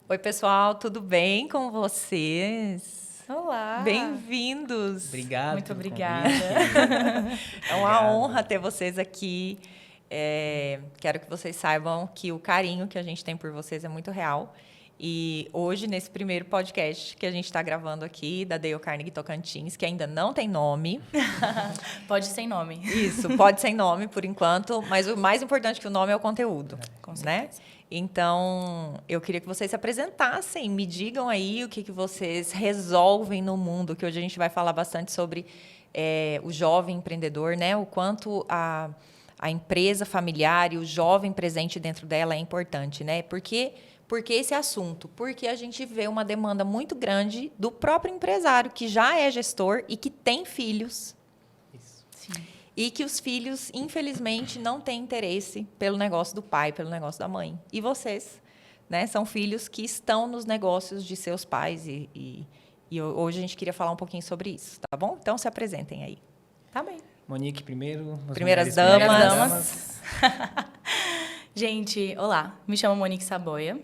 Oi, pessoal, tudo bem com vocês? Olá! Bem-vindos! Obrigado. Muito pelo obrigada. É uma Obrigado. honra ter vocês aqui. Quero que vocês saibam que o carinho que a gente tem por vocês é muito real. E hoje, nesse primeiro podcast que a gente está gravando aqui, da Dale Carnegie Tocantins, que ainda não tem nome. Pode sem nome. Isso, pode sem nome por enquanto, mas o mais importante que o nome é o conteúdo, Com né? certeza. Então, eu queria que vocês se apresentassem, me digam aí o que vocês resolvem no mundo, que hoje a gente vai falar bastante sobre o jovem empreendedor, né? O quanto a empresa familiar e o jovem presente dentro dela é importante, né? Por que esse assunto? Porque a gente vê uma demanda muito grande do próprio empresário, que já é gestor e que tem filhos. Isso. Sim. E que os filhos, infelizmente, não têm interesse pelo negócio do pai, pelo negócio da mãe. E vocês, né, são filhos que estão nos negócios de seus pais. E hoje a gente queria falar um pouquinho sobre isso, tá bom? Então, se apresentem aí. Tá bem. Monique primeiro. Primeiras Primeiras damas. Gente, olá. Me chamo Monique Saboia.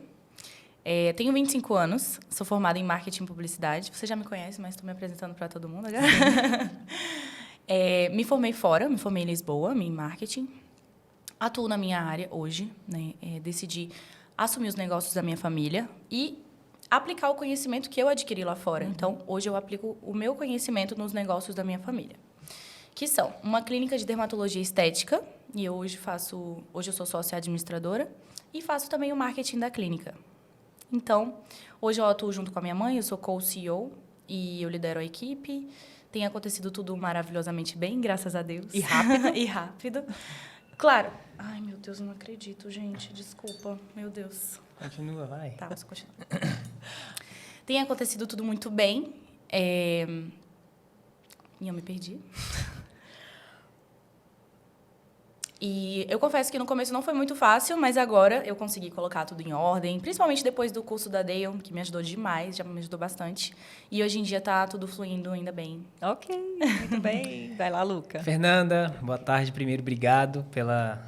Tenho 25 anos. Sou formada em marketing e publicidade. Você já me conhece, mas estou me apresentando para todo mundo agora. Me formei fora, me formei em Lisboa, em marketing. Atuo na minha área hoje, né? Decidi assumir os negócios da minha família e aplicar o conhecimento que eu adquiri lá fora. Então, hoje eu aplico o meu conhecimento nos negócios da minha família, que são uma clínica de dermatologia estética, e hoje eu sou sócia administradora e faço também o marketing da clínica. Então, hoje eu atuo junto com a minha mãe, eu sou co-CEO e eu lidero a equipe. Tem acontecido tudo maravilhosamente bem, graças a Deus. E rápido. E rápido. Claro. Ai, meu Deus, eu não acredito, gente. Desculpa. Meu Deus. Continua, vai. Tá, você continua. Tem acontecido tudo muito bem. E eu me perdi. E eu confesso que no começo não foi muito fácil, mas agora eu consegui colocar tudo em ordem, principalmente depois do curso da Dale, que me ajudou demais, já me ajudou bastante. E hoje em dia tá tudo fluindo ainda bem. Ok, muito bem. Vai lá, Luca. Fernanda, boa tarde. Primeiro, obrigado pela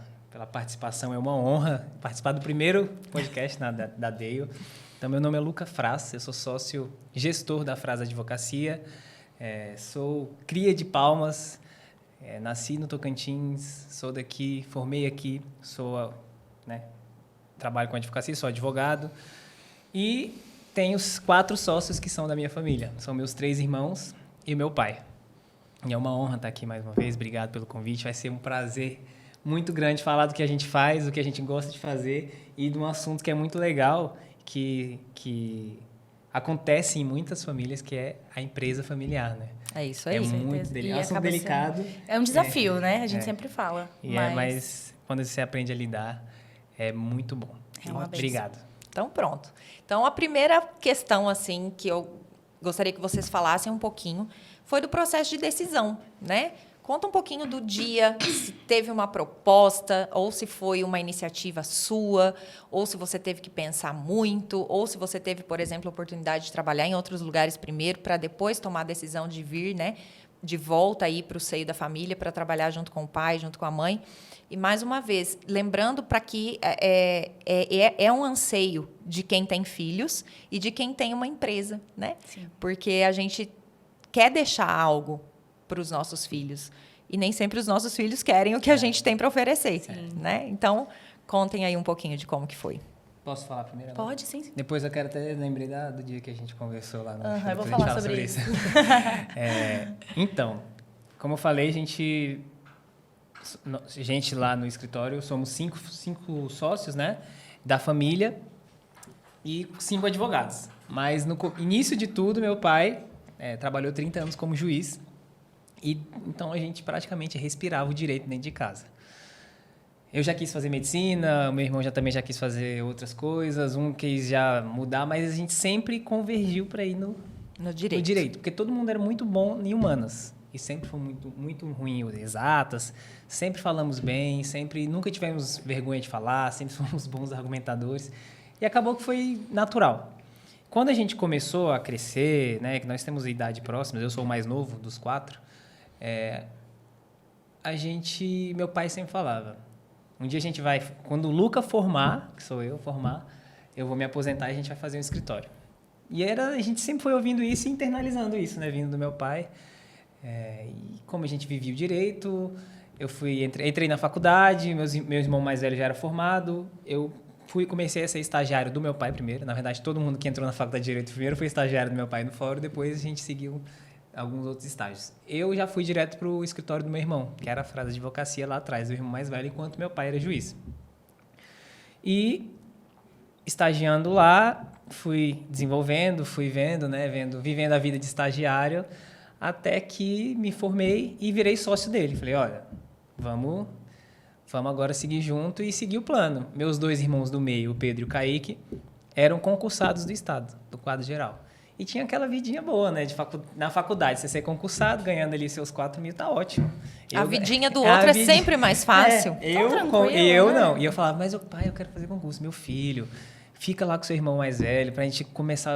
participação. É uma honra participar do primeiro podcast da Dale. Então, meu nome é Luca Fraz, eu sou sócio gestor da Fraz Advocacia, sou cria de Palmas, nasci no Tocantins, sou daqui, formei aqui, trabalho com advocacia, sou advogado e tenho os 4 sócios que são da minha família. São meus 3 irmãos e meu pai. E é uma honra estar aqui mais uma vez. Obrigado pelo convite. Vai ser um prazer muito grande falar do que a gente faz, do que a gente gosta de fazer e de um assunto que é muito legal, que acontece em muitas famílias, que é a empresa familiar, né? É isso aí. É certeza. muito E assunto acaba delicado. É um desafio, né? A gente sempre fala. Mas quando você aprende a lidar, é muito bom. É uma benção. Obrigado. Então, pronto. Então, a primeira questão, assim, que eu gostaria que vocês falassem um pouquinho foi do processo de decisão, né? Conta um pouquinho do dia, se teve uma proposta, ou se foi uma iniciativa sua, ou se você teve que pensar muito, ou se você teve, por exemplo, a oportunidade de trabalhar em outros lugares primeiro, para depois tomar a decisão de vir, né, de volta aí para o seio da família, para trabalhar junto com o pai, junto com a mãe. E, mais uma vez, lembrando para que é um anseio de quem tem filhos e de quem tem uma empresa, né? Sim. Porque a gente quer deixar algo para os nossos filhos. E nem sempre os nossos filhos querem o que a gente tem para oferecer. Né? Então, contem aí um pouquinho de como que foi. Posso falar primeiro? Pode, sim. Depois eu quero até lembrar do dia que a gente conversou lá no Eu vou depois a gente falar fala sobre isso. Então, como eu falei, a gente lá no escritório, somos 5 sócios, né, da família e 5 advogados. Mas no início de tudo, meu pai trabalhou 30 anos como juiz e então a gente praticamente respirava o direito dentro de casa. Eu já quis fazer medicina, o meu irmão também já quis fazer outras coisas, um quis já mudar, mas a gente sempre convergiu para ir no direito, porque todo mundo era muito bom em humanas e sempre foi muito, muito ruim em exatas, sempre falamos bem, nunca tivemos vergonha de falar, sempre fomos bons argumentadores e acabou que foi natural. Quando a gente começou a crescer, né, que nós temos a idade próxima, eu sou o mais novo dos 4, meu pai sempre falava, um dia a gente vai, quando o Luca formar, que sou eu, eu vou me aposentar e a gente vai fazer um escritório. E a gente sempre foi ouvindo isso e internalizando isso, né? Vindo do meu pai. E como a gente vivia o direito, eu entrei na faculdade, meu irmão mais velho já era formado, eu comecei a ser estagiário do meu pai primeiro. Na verdade, todo mundo que entrou na faculdade de Direito primeiro foi estagiário do meu pai no fórum, depois a gente seguiu alguns outros estágios. Eu já fui direto para o escritório do meu irmão, que era a frase de advocacia lá atrás, o irmão mais velho, enquanto meu pai era juiz. E, estagiando lá, fui desenvolvendo, fui vendo, né, vivendo a vida de estagiário, até que me formei e virei sócio dele. Falei, olha, vamos agora seguir junto e seguir o plano. Meus 2 irmãos do meio, o Pedro e o Kaique, eram concursados do Estado, do quadro geral. E tinha aquela vidinha boa, né? Na faculdade, você ser concursado, ganhando ali seus 4 mil, tá ótimo. A vidinha do outro é sempre mais fácil. Eu não. E eu falava, mas pai, eu quero fazer concurso. Meu filho, fica lá com seu irmão mais velho, pra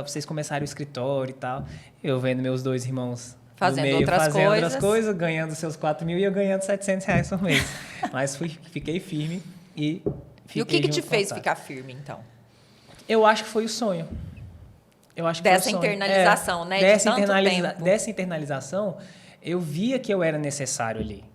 vocês começarem o escritório e tal. Eu vendo meus 2 irmãos fazendo outras coisas, ganhando seus 4 mil e eu ganhando R$700 por mês. Mas fiquei firme e fiquei. E o que te fez ficar firme, então? Eu acho que foi o sonho. Dessa internalização, né? Dessa internalização, eu via que eu era necessário ali.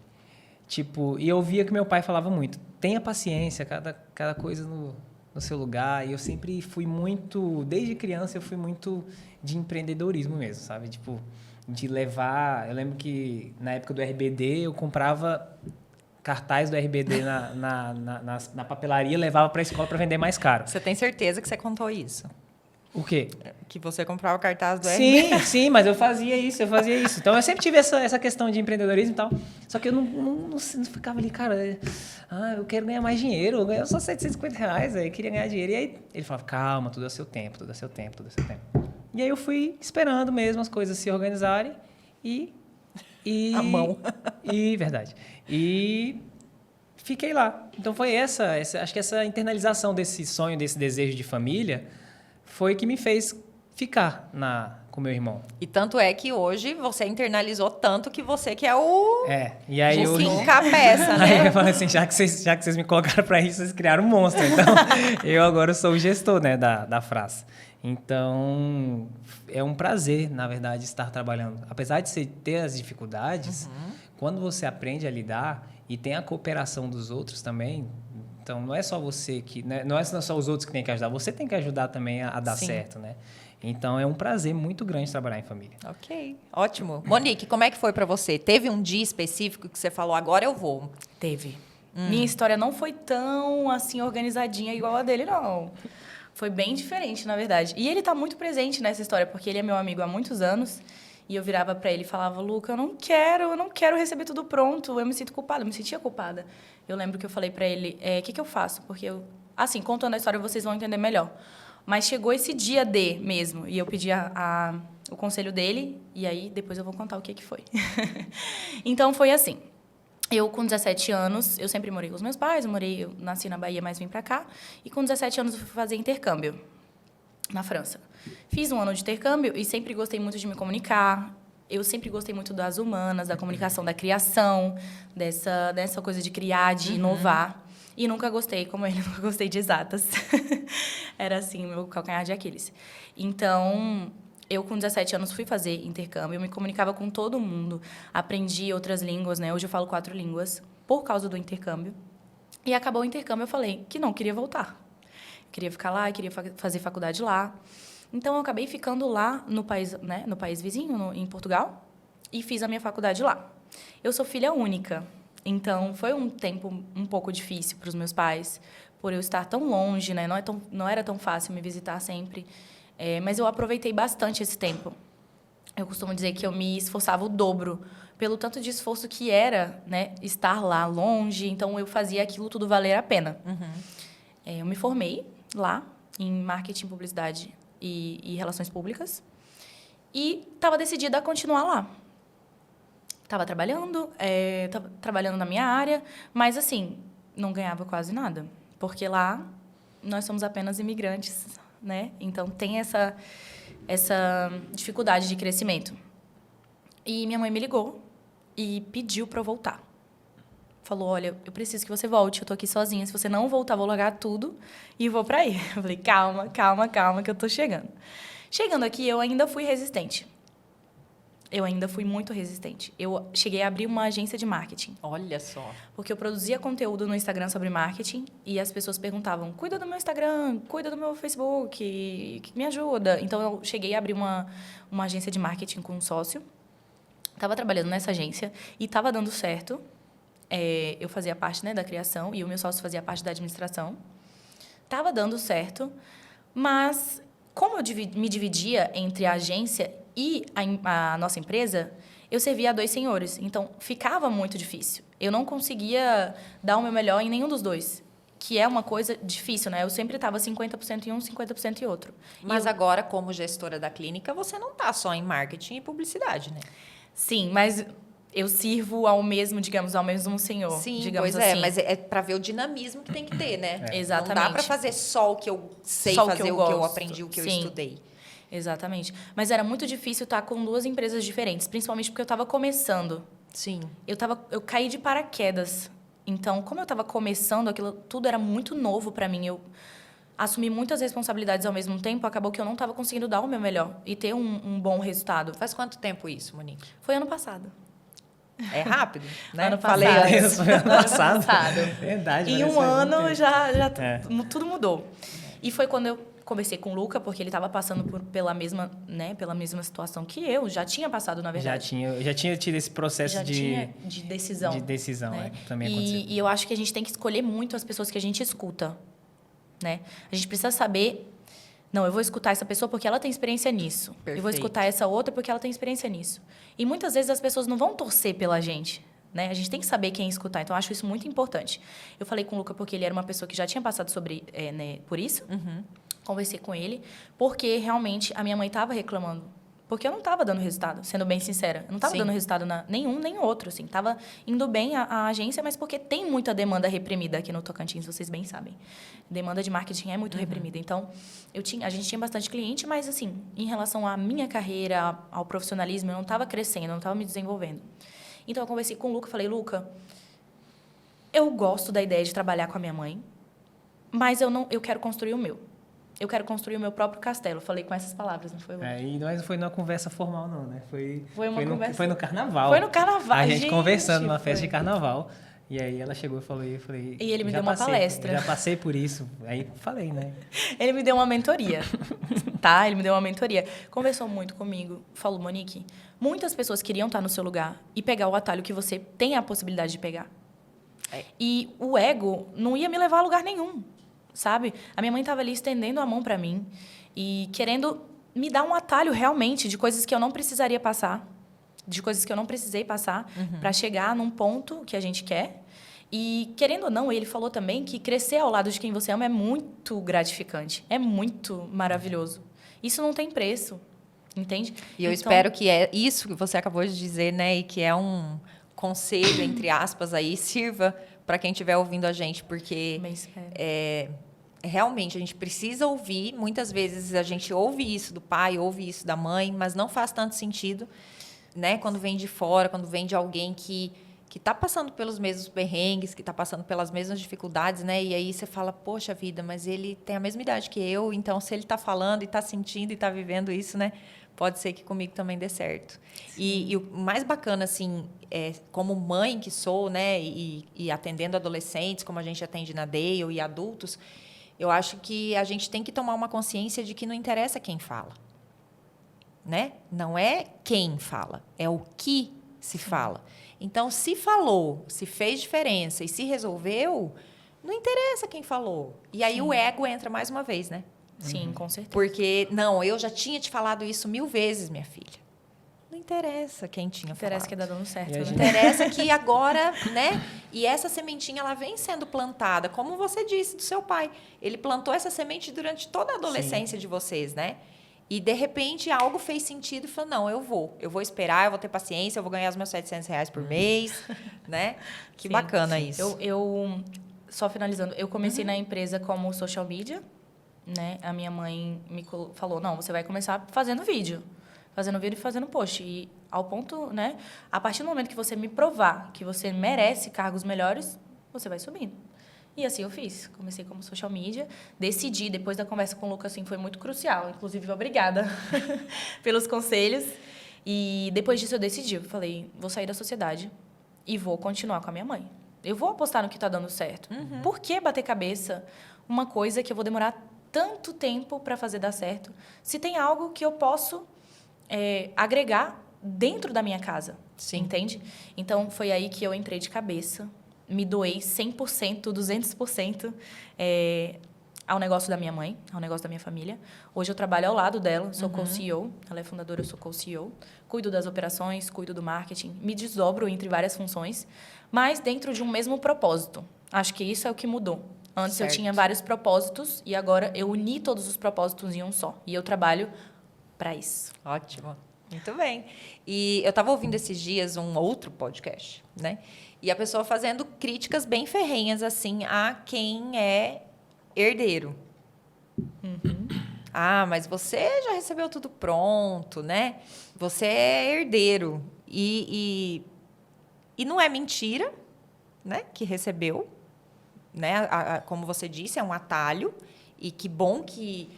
Tipo, e eu via que meu pai falava muito, tenha paciência, cada coisa no seu lugar. E eu sempre fui muito, desde criança, eu fui muito de empreendedorismo mesmo, sabe? Tipo, de levar... Eu lembro que na época do RBD, eu comprava cartaz do RBD na papelaria, levava para a escola para vender mais caro. Você tem certeza que você contou isso? O quê? Que você comprava cartaz do RBD. Sim, mas eu fazia isso. Então, eu sempre tive essa questão de empreendedorismo e tal. Só que eu não ficava ali, cara, eu quero ganhar mais dinheiro. Eu ganho só R$750, eu queria ganhar dinheiro. E aí ele falava, calma, tudo é seu tempo, tudo é seu tempo, tudo é seu tempo. E aí eu fui esperando mesmo as coisas se organizarem e a mão. Verdade. E fiquei lá. Então foi acho que essa internalização desse sonho, desse desejo de família, foi que me fez ficar com meu irmão. E tanto é que hoje você internalizou tanto que você que é o... E aí o que encabeça, né? Aí eu falei assim, já que vocês me colocaram para isso, vocês criaram um monstro. Então, eu agora sou o gestor, né, da Fras. Então, é um prazer, na verdade, estar trabalhando. Apesar de você ter as dificuldades, quando você aprende a lidar e tem a cooperação dos outros também... Então, não é só você não é só os outros que têm que ajudar, você tem que ajudar também a dar certo, né? Então, é um prazer muito grande trabalhar em família. Ok, ótimo. Monique, como é que foi para você? Teve um dia específico que você falou, agora eu vou? Teve. Minha história não foi tão, assim, organizadinha igual a dele, não. Foi bem diferente, na verdade. E ele está muito presente nessa história, porque ele é meu amigo há muitos anos. E eu virava para ele e falava, Luca, eu não quero receber tudo pronto, eu me sinto culpada, eu me sentia culpada. Eu lembro que eu falei para ele, o que eu faço? Porque, assim, contando a história, vocês vão entender melhor. Mas chegou esse dia D mesmo, e eu pedi o conselho dele, e aí depois eu vou contar o que foi. Então, foi assim. Eu, com 17 anos, eu sempre morei com os meus pais, eu nasci na Bahia, mas vim para cá. E com 17 anos, eu fui fazer intercâmbio na França. Fiz um ano de intercâmbio e sempre gostei muito de me comunicar. Eu sempre gostei muito das humanas, da comunicação, da criação, dessa coisa de criar, de inovar. E nunca gostei, como ele, nunca gostei de exatas. Era assim, o meu calcanhar de Aquiles. Então, eu com 17 anos fui fazer intercâmbio, eu me comunicava com todo mundo, aprendi outras línguas, né? Hoje eu falo 4 línguas por causa do intercâmbio. E acabou o intercâmbio, eu falei que não queria voltar. Queria ficar lá, queria fazer faculdade lá. Então, eu acabei ficando lá no país, né, no país vizinho, em Portugal, e fiz a minha faculdade lá. Eu sou filha única, então foi um tempo um pouco difícil para os meus pais, por eu estar tão longe, né? Não era tão fácil me visitar sempre, mas eu aproveitei bastante esse tempo. Eu costumo dizer que eu me esforçava o dobro pelo tanto de esforço que era, né, estar lá longe, então eu fazia aquilo tudo valer a pena. Eu me formei lá em marketing, publicidade e relações públicas e estava decidida a continuar lá. Estava trabalhando na minha área, mas, assim, não ganhava quase nada, porque lá nós somos apenas imigrantes, né? Então, tem essa dificuldade de crescimento. E minha mãe me ligou e pediu para eu voltar. falou, olha, eu preciso que você volte, eu tô aqui sozinha. Se você não voltar, vou largar tudo e vou pra aí. Eu falei, calma, calma, calma, que eu tô chegando. Chegando aqui, eu ainda fui resistente. Eu ainda fui muito resistente. Eu cheguei a abrir uma agência de marketing. Olha só. Porque eu produzia conteúdo no Instagram sobre marketing e as pessoas perguntavam, cuida do meu Instagram, cuida do meu Facebook, que me ajuda. Então, eu cheguei a abrir uma agência de marketing com um sócio. Estava trabalhando nessa agência e estava dando certo. Eu fazia parte, né, da criação e o meu sócio fazia parte da administração. Estava dando certo, mas como eu me dividia entre a agência e a nossa empresa, eu servia a 2 senhores. Então, ficava muito difícil. Eu não conseguia dar o meu melhor em nenhum dos dois, que é uma coisa difícil, né? Eu sempre estava 50% em um, 50% em outro. Mas agora, como gestora da clínica, você não está só em marketing e publicidade, né? Sim, mas eu sirvo ao mesmo, digamos, ao mesmo senhor. Sim, digamos pois é, assim. mas é para ver o dinamismo que tem que ter, né? Exatamente. Não dá para fazer só o que eu sei Só o que fazer, eu o que eu gosto. aprendi, o que eu Sim. estudei. Exatamente. Mas era muito difícil estar com 2 empresas diferentes, principalmente porque eu estava começando. Sim. Eu caí de paraquedas. Então, como eu estava começando, aquilo tudo era muito novo para mim. Eu assumi muitas responsabilidades ao mesmo tempo, acabou que eu não estava conseguindo dar o meu melhor e ter um bom resultado. Faz quanto tempo isso, Monique? Foi ano passado. É rápido, né? Ano Falei passado. antes. Foi ano passado. passado. Verdade. Em parece um faz muito ano tempo. já É. tudo mudou. E foi quando eu conversei com o Luca, porque ele estava passando pela mesma situação que eu. Já tinha passado, na verdade. Já tinha tido esse processo de decisão. de decisão, né? Também aconteceu. E eu acho que a gente tem que escolher muito as pessoas que a gente escuta, né? A gente precisa saber, não, eu vou escutar essa pessoa porque ela tem experiência nisso. Eu vou Perfeito. escutar essa outra porque ela tem experiência nisso. E muitas vezes as pessoas não vão torcer pela gente, né? A gente tem que saber quem escutar. Então, eu acho isso muito importante. Eu falei com o Luca porque ele era uma pessoa que já tinha passado por isso. Uhum. Conversei com ele porque realmente a minha mãe estava reclamando. Porque eu não estava dando resultado, sendo bem sincera. Eu não estava Sim. dando resultado nenhum, nem outro. Assim. Estava indo bem a agência, mas porque tem muita demanda reprimida aqui no Tocantins, vocês bem sabem. Demanda de marketing é muito reprimida. Então, a gente tinha bastante cliente, mas, assim, em relação à minha carreira, ao profissionalismo, eu não estava crescendo, eu não estava me desenvolvendo. Então, eu conversei com o Luca, falei, Luca, eu gosto da ideia de trabalhar com a minha mãe, mas eu quero construir o meu. Eu quero construir o meu próprio castelo. Falei com essas palavras, não foi, Luca? E não foi numa conversa formal, não, né? Foi uma conversa. Foi no carnaval. Foi no carnaval, A gente conversando numa foi. festa de carnaval. E aí ela chegou e falou, E ele me já deu uma passei, palestra. Já passei por isso. Aí falei, né? Ele me deu uma mentoria, tá? Ele me deu uma mentoria. Conversou muito comigo. Falou, Monique, muitas pessoas queriam estar no seu lugar e pegar o atalho que você tem a possibilidade de pegar. E o ego não ia me levar a lugar nenhum, sabe? A minha mãe estava ali estendendo a mão para mim e querendo me dar um atalho realmente de coisas que eu não precisaria passar, de coisas que eu não precisei passar para chegar num ponto que a gente quer. E, querendo ou não, ele falou também que crescer ao lado de quem você ama é muito gratificante, é muito maravilhoso. Isso não tem preço, entende? E eu espero que é isso que você acabou de dizer, né? E que é um conselho, entre aspas, aí, sirva para quem estiver ouvindo a gente, porque realmente a gente precisa ouvir. Muitas vezes a gente ouve isso do pai, ouve isso da mãe, mas não faz tanto sentido, né? Quando vem de fora, quando vem de alguém que está passando pelos mesmos perrengues, que está passando pelas mesmas dificuldades, né? E aí você fala, poxa vida, mas ele tem a mesma idade que eu, então se ele está falando e está sentindo e está vivendo isso, né? Pode ser que comigo também dê certo. E o mais bacana, assim, como mãe que sou, né? E atendendo adolescentes, como a gente atende na Dale e adultos, eu acho que a gente tem que tomar uma consciência de que não interessa quem fala, né? Não é quem fala, é o que se fala. Então, se falou, se fez diferença e se resolveu, não interessa quem falou. E aí o ego entra mais uma vez, né? Sim, com certeza. Porque, não, eu já tinha te falado isso 1000 vezes, minha filha. Não interessa quem tinha falado. Interessa que dá dando certo, E a né? gente- Interessa que agora, né? E essa sementinha, ela vem sendo plantada, como você disse do seu pai. Ele plantou essa semente durante toda a adolescência de vocês, né? E, de repente, algo fez sentido e falou, não, eu vou esperar, eu vou ter paciência, eu vou ganhar os meus R$ 700 por mês, né? Que Sim. bacana isso. Só finalizando, eu comecei na empresa como social media, né? A minha mãe falou, não, você vai começar fazendo vídeo. fazendo vídeo e fazendo post. E ao ponto, né? A partir do momento que você me provar que você merece cargos melhores, você vai subindo. E assim eu fiz. Comecei como social media, decidi, depois da conversa com o Lucas, assim, foi muito crucial. Inclusive, obrigada pelos conselhos. E depois disso eu decidi, eu falei, vou sair da sociedade e vou continuar com a minha mãe. Eu vou apostar no que está dando certo. Por que bater cabeça uma coisa que eu vou demorar tanto tempo para fazer dar certo, se tem algo que eu posso agregar dentro da minha casa? Sim. Entende? Então, foi aí que eu entrei de cabeça, me doei 100%, 200% ao negócio da minha mãe, ao negócio da minha família. Hoje eu trabalho ao lado dela, sou co-CEO, ela é fundadora, eu sou co-CEO. Cuido das operações, cuido do marketing, me desdobro entre várias funções, mas dentro de um mesmo propósito. Acho que isso é o que mudou. Antes eu tinha vários propósitos e agora eu uni todos os propósitos em um só. E eu trabalho para isso. Ótimo. Muito bem. E eu estava ouvindo esses dias um outro podcast, né? E a pessoa fazendo críticas bem ferrenhas, assim, a quem é herdeiro. Ah, mas você já recebeu tudo pronto, né? Você é herdeiro. E não é mentira, né? Que recebeu, né? Como você disse, é um atalho. E que bom que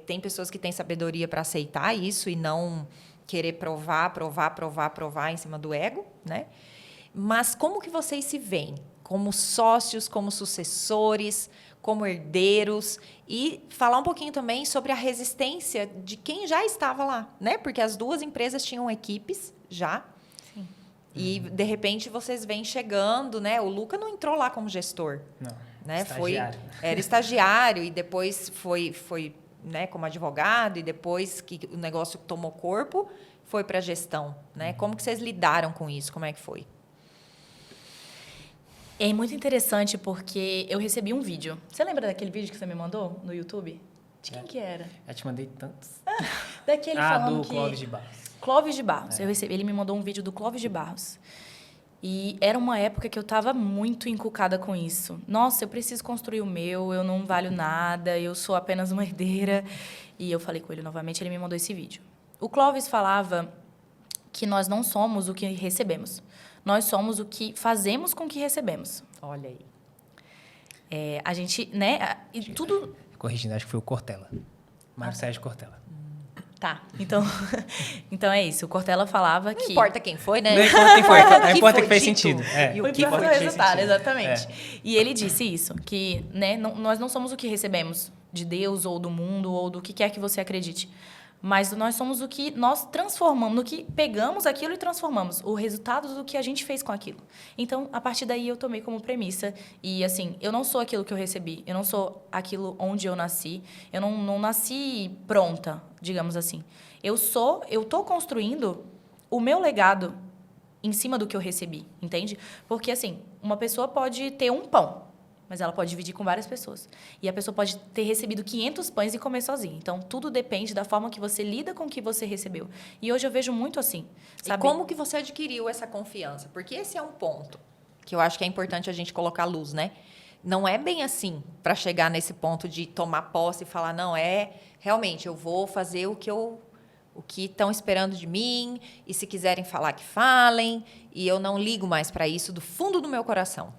tem pessoas que têm sabedoria para aceitar isso e não querer provar em cima do ego, né? Mas como que vocês se veem? Como sócios, como sucessores, como herdeiros? E falar um pouquinho também sobre a resistência de quem já estava lá, né? Porque as duas empresas tinham equipes já. Sim. E, de repente, vocês vêm chegando, né? O Luca não entrou lá como gestor. Não, né? estagiário. Era estagiário e depois foi né, como advogado e depois que o negócio tomou corpo, foi para a gestão, né? Como que vocês lidaram com isso? Como é que foi? É muito interessante porque eu recebi um vídeo. Você lembra daquele vídeo que você me mandou no YouTube? De quem que era? Eu te mandei tantos. Daquele falando do Clóvis de Barros. Clóvis de Barros. Ele me mandou um vídeo do Clóvis de Barros. E era uma época que eu estava muito encucada com isso. Nossa, eu preciso construir o meu, eu não valho nada, eu sou apenas uma herdeira. E eu falei com ele novamente, ele me mandou esse vídeo. O Clóvis falava que nós não somos o que recebemos. Nós somos o que fazemos com o que recebemos. Olha aí. A gente, né? E tudo... Corrigindo, acho que foi o Cortella. Mário Sérgio Cortella. Tá, então é isso. O Cortella falava que... Não importa quem foi, né? Não importa quem foi, não importa que fez dito. sentido. E O o que importante foi é o resultado, sentido. exatamente. E ele disse isso, que né, nós não somos o que recebemos de Deus ou do mundo ou do que quer que você acredite. Mas nós somos o que nós transformamos, no que pegamos aquilo e transformamos, o resultado do que a gente fez com aquilo. Então, a partir daí, eu tomei como premissa. E, assim, eu não sou aquilo que eu recebi, eu não sou aquilo onde eu nasci, eu não nasci pronta, digamos assim. Eu tô construindo o meu legado em cima do que eu recebi, entende? Porque, assim, uma pessoa pode ter um pão, mas ela pode dividir com várias pessoas. E a pessoa pode ter recebido 500 pães e comer sozinha. Então, tudo depende da forma que você lida com o que você recebeu. E hoje eu vejo muito assim. Sabe? E como que você adquiriu essa confiança? Porque esse é um ponto que eu acho que é importante a gente colocar à luz, né? Não é bem assim para chegar nesse ponto de tomar posse e falar, não, realmente, eu vou fazer o que estão esperando de mim, e se quiserem falar, que falem, e eu não ligo mais para isso do fundo do meu coração.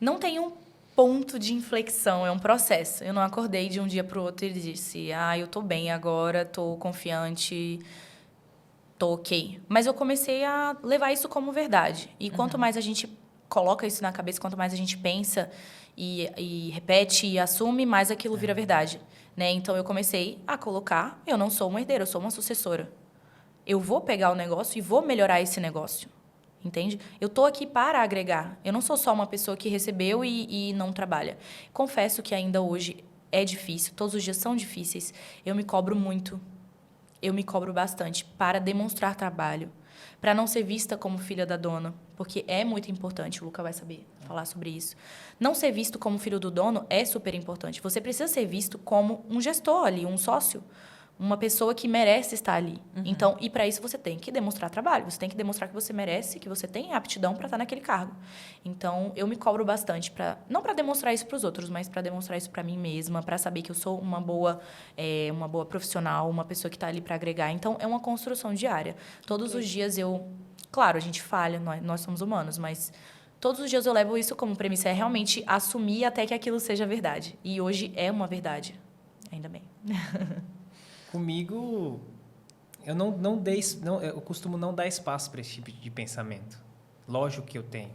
Não tem um ponto de inflexão, é um processo. Eu não acordei de um dia para o outro e disse, eu tô bem agora, tô confiante, tô ok. Mas eu comecei a levar isso como verdade. E quanto mais a gente coloca isso na cabeça, quanto mais a gente pensa e repete e assume, mais aquilo vira verdade. Né? Então, eu comecei a colocar, eu não sou uma herdeira, eu sou uma sucessora. Eu vou pegar o negócio e vou melhorar esse negócio. Entende? Eu estou aqui para agregar. Eu não sou só uma pessoa que recebeu e não trabalha. Confesso que ainda hoje é difícil. Todos os dias são difíceis. Eu me cobro muito. Eu me cobro bastante para demonstrar trabalho. Para não ser vista como filha da dona. Porque é muito importante. O Luca vai saber falar sobre isso. Não ser visto como filho do dono é super importante. Você precisa ser visto como um gestor ali, um sócio. uma pessoa que merece estar ali. Então, e para isso você tem que demonstrar trabalho, você tem que demonstrar que você merece, que você tem aptidão para estar naquele cargo. Então, eu me cobro bastante não para demonstrar isso para os outros, mas para demonstrar isso para mim mesma, para saber que eu sou uma boa profissional, uma pessoa que está ali para agregar. Então, é uma construção diária. Todos os dias claro, a gente falha, nós somos humanos, mas todos os dias eu levo isso como premissa, é realmente assumir até que aquilo seja verdade. E hoje é uma verdade. Ainda bem. Comigo, eu eu costumo não dar espaço para esse tipo de pensamento. Lógico que eu tenho,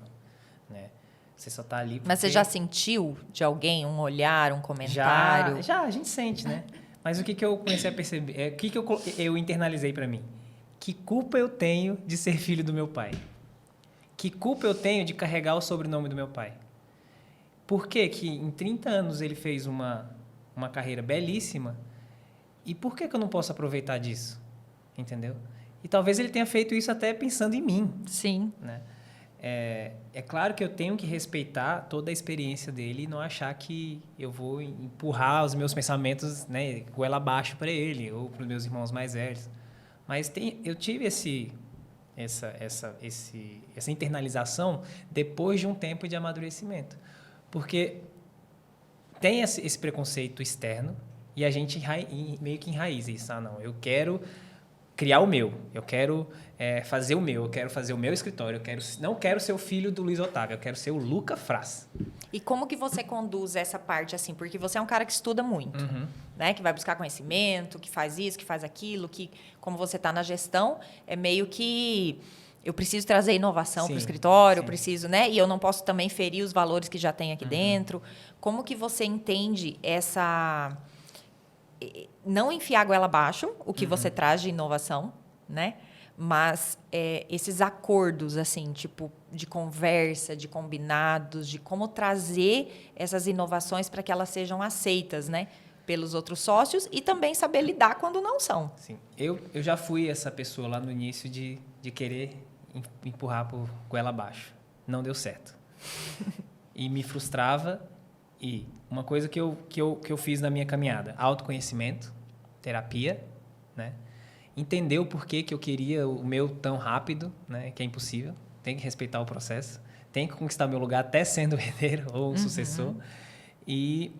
né? Você só tá ali porque... Mas você já sentiu de alguém um olhar, um comentário? Já, a gente sente, né? Mas o que eu comecei a perceber, o que eu internalizei para mim? Que culpa eu tenho de ser filho do meu pai? Que culpa eu tenho de carregar o sobrenome do meu pai? Por que em 30 anos ele fez uma carreira belíssima? E por que eu não posso aproveitar disso? Entendeu? E talvez ele tenha feito isso até pensando em mim. Sim. Né? É claro que eu tenho que respeitar toda a experiência dele e não achar que eu vou empurrar os meus pensamentos, né, goela abaixo para ele ou para os meus irmãos mais velhos. Mas eu tive essa internalização depois de um tempo de amadurecimento. Porque tem esse preconceito externo e a gente meio que enraiza isso. Ah, não, eu quero criar o meu, eu quero fazer o meu, eu quero fazer o meu escritório, não quero ser o filho do Luiz Otávio, eu quero ser o Luca Fras. E como que você conduz essa parte assim? Porque você é um cara que estuda muito, né? Que vai buscar conhecimento, que faz isso, que faz aquilo, que como você está na gestão, é meio que eu preciso trazer inovação para o escritório, eu preciso, né? E eu não posso também ferir os valores que já tem aqui dentro. Como que você entende essa... Não enfiar a goela abaixo, o que você traz de inovação, né? Mas esses acordos, assim, tipo, de conversa, de combinados, de como trazer essas inovações para que elas sejam aceitas, né? Pelos outros sócios e também saber lidar quando não são. Sim. Eu já fui essa pessoa lá no início de querer empurrar por goela abaixo. Não deu certo. E me frustrava. E uma coisa que eu fiz na minha caminhada, autoconhecimento, terapia, né? Entender o porquê que eu queria o meu tão rápido, né? Que é impossível. Tem que respeitar o processo. Tem que conquistar meu lugar até sendo o herdeiro ou o sucessor. E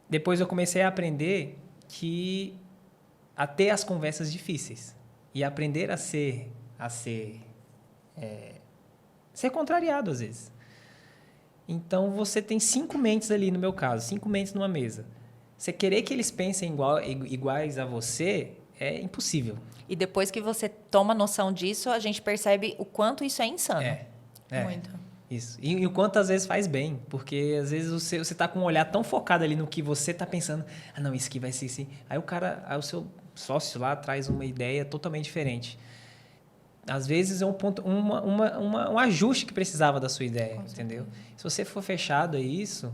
depois eu comecei a aprender a ter as conversas difíceis. E aprender a ser contrariado às vezes. Então, você tem 5 mentes ali, no meu caso, 5 mentes numa mesa. Você querer que eles pensem iguais a você é impossível. E depois que você toma noção disso, a gente percebe o quanto isso é insano. Muito. Isso. E o quanto às vezes faz bem, porque às vezes você está com um olhar tão focado ali no que você está pensando. Ah, não, isso aqui vai ser assim. Aí o seu sócio lá traz uma ideia totalmente diferente. Às vezes é um ajuste que precisava da sua ideia, entendeu? Se você for fechado a isso,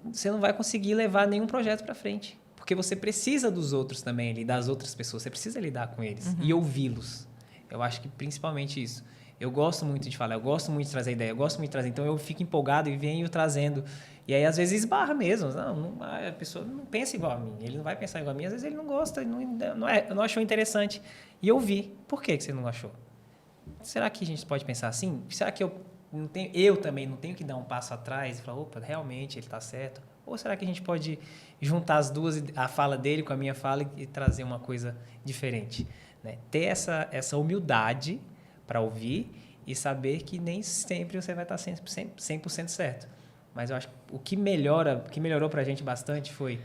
você não vai conseguir levar nenhum projeto para frente. Porque você precisa dos outros também, ali, das outras pessoas. Você precisa lidar com eles e ouvi-los. Eu acho que principalmente isso. Eu gosto muito de falar, eu gosto muito de trazer ideia, eu gosto muito de trazer. Então, eu fico empolgado e venho trazendo. E aí, às vezes, esbarra mesmo. A pessoa não pensa igual a mim. Ele não vai pensar igual a mim. Às vezes, ele não gosta, não achou interessante. E eu vi. Por que você não achou? Será que a gente pode pensar assim? Será que eu também não tenho que dar um passo atrás e falar, opa, realmente ele está certo? Ou será que a gente pode juntar as duas, a fala dele com a minha fala e trazer uma coisa diferente? Né? Ter essa humildade para ouvir e saber que nem sempre você vai estar 100% certo. Mas eu acho que o que melhorou para a gente bastante foi,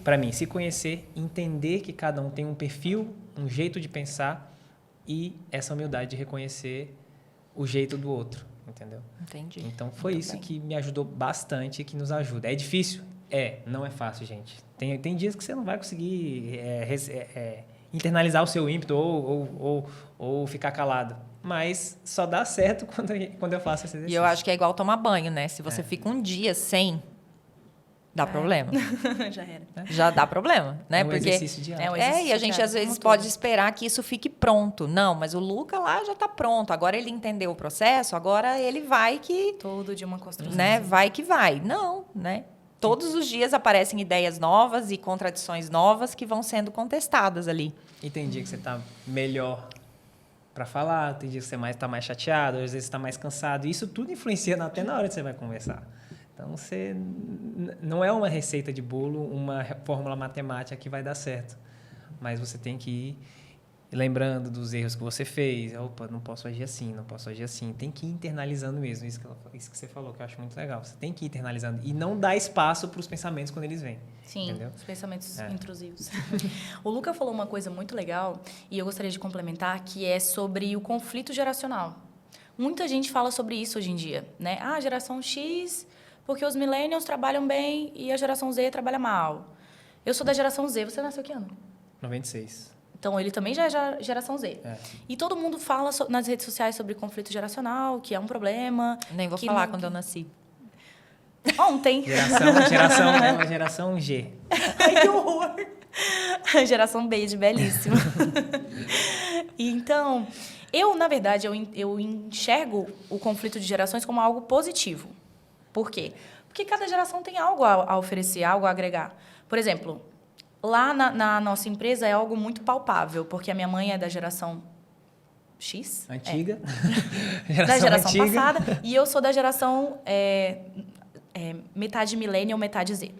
para mim, se conhecer, entender que cada um tem um perfil, um jeito de pensar e essa humildade de reconhecer o jeito do outro, entendeu? Entendi. Então, foi Muito isso bem. que me ajudou bastante e que nos ajuda. É difícil? Não é fácil, gente. Tem dias que você não vai conseguir internalizar o seu ímpeto ou ficar calado. Mas só dá certo quando eu faço esse exercício. E eu acho que é igual tomar banho, né? Se você fica um dia sem, dá problema. Já era. Já dá problema, né? É um exercício diário. E a gente às vezes pode esperar que isso fique pronto. Não, mas o Luca lá já está pronto. Agora ele entendeu o processo, agora ele vai que... Todo de uma construção. Né? Vai que vai. Não, né? todos os dias aparecem ideias novas e contradições novas que vão sendo contestadas ali. E tem dia que você tá melhor para falar, tem dia que você tá mais chateado, às vezes você tá mais cansado. E isso tudo influencia até na hora que você vai conversar. Então, não é uma receita de bolo, uma fórmula matemática que vai dar certo. Mas você tem que ir lembrando dos erros que você fez. Opa, não posso agir assim, não posso agir assim. Tem que ir internalizando mesmo. Isso que você falou, que eu acho muito legal. Você tem que ir internalizando. E não dar espaço para os pensamentos quando eles vêm. Sim, entendeu? Os pensamentos intrusivos. O Luca falou uma coisa muito legal, e eu gostaria de complementar, que é sobre o conflito geracional. Muita gente fala sobre isso hoje em dia, né? Ah, geração X, porque os millennials trabalham bem e a geração Z trabalha mal. Eu sou da geração Z. Você nasceu que ano? 96. Então, ele também já é geração Z. É. E todo mundo fala nas redes sociais sobre conflito geracional, que é um problema. Nem vou falar quando eu nasci. Ontem. Geração G. Ai, que horror! Geração Beige, belíssima. Então, na verdade, eu enxergo o conflito de gerações como algo positivo. Por quê? Porque cada geração tem algo a oferecer, algo a agregar. Por exemplo, lá na nossa empresa é algo muito palpável, porque a minha mãe é da geração X. Antiga. Da geração passada. E eu sou da geração metade millennial, metade Z.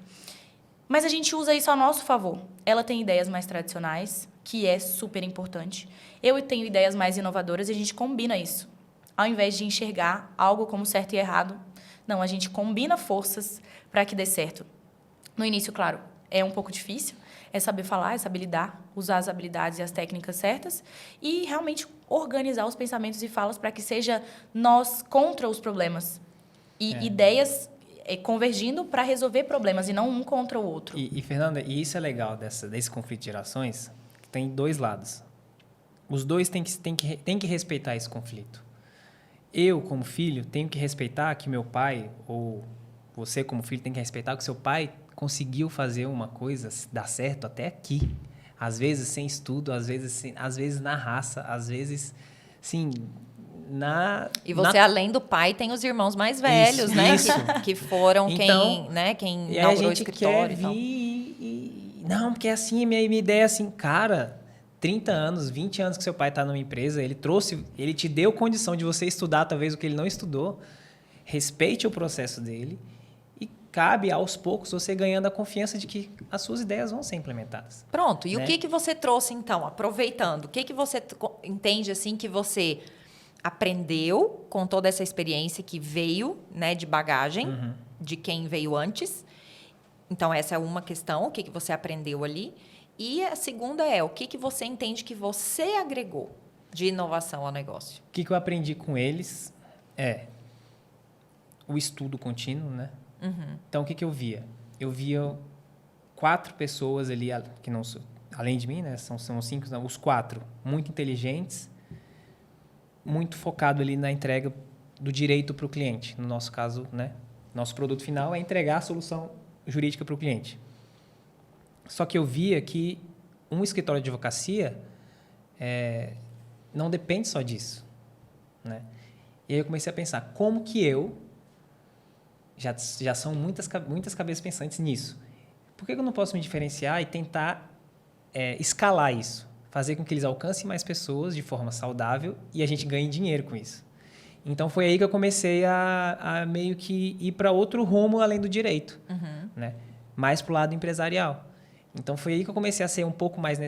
Mas a gente usa isso a nosso favor. Ela tem ideias mais tradicionais, que é super importante. Eu tenho ideias mais inovadoras e a gente combina isso. Ao invés de enxergar algo como certo e errado, não, a gente combina forças para que dê certo. No início, claro, é um pouco difícil. É saber falar, é saber lidar, usar as habilidades e as técnicas certas e realmente organizar os pensamentos e falas para que seja nós contra os problemas. E ideias convergindo para resolver problemas e não um contra o outro. E Fernanda, e isso é legal desse conflito de gerações, que tem dois lados. Os dois têm que respeitar esse conflito. Eu, como filho, tenho que respeitar que meu pai, ou você, como filho, tem que respeitar que seu pai conseguiu fazer uma coisa dar certo até aqui. Às vezes sem estudo, às vezes na raça, às vezes, sim, E você, além do pai, tem os irmãos mais velhos, isso, né? Isso. Que foram então, quem e inaugurou o a gente escritório quer e tal. Não, porque assim, minha ideia é assim, cara, 30 anos, 20 anos que seu pai está numa empresa, ele te deu condição de você estudar talvez o que ele não estudou, respeite o processo dele e cabe aos poucos você ganhando a confiança de que as suas ideias vão ser implementadas. Pronto, e né? o que você trouxe então, aproveitando? O que você entende assim que você aprendeu com toda essa experiência que veio, né, de bagagem, de quem veio antes? Então, essa é uma questão, o que você aprendeu ali. E a segunda é, o que você entende que você agregou de inovação ao negócio? O que eu aprendi com eles é o estudo contínuo, né? Então, o que eu via? Eu via 4 pessoas ali, que não além de mim, né? São 5, não, os 4, muito inteligentes, muito focado ali na entrega do direito para o cliente. No nosso caso, né? Nosso produto final é entregar a solução jurídica para o cliente. Só que eu via que um escritório de advocacia não depende só disso, né? E aí eu comecei a pensar, como que eu... Já são muitas cabeças pensantes nisso. Por que eu não posso me diferenciar e tentar escalar isso? Fazer com que eles alcancem mais pessoas de forma saudável e a gente ganhe dinheiro com isso. Então, foi aí que eu comecei a meio que ir para outro rumo além do direito, né? Mais para o lado empresarial. Então, foi aí que eu comecei a ser um pouco mais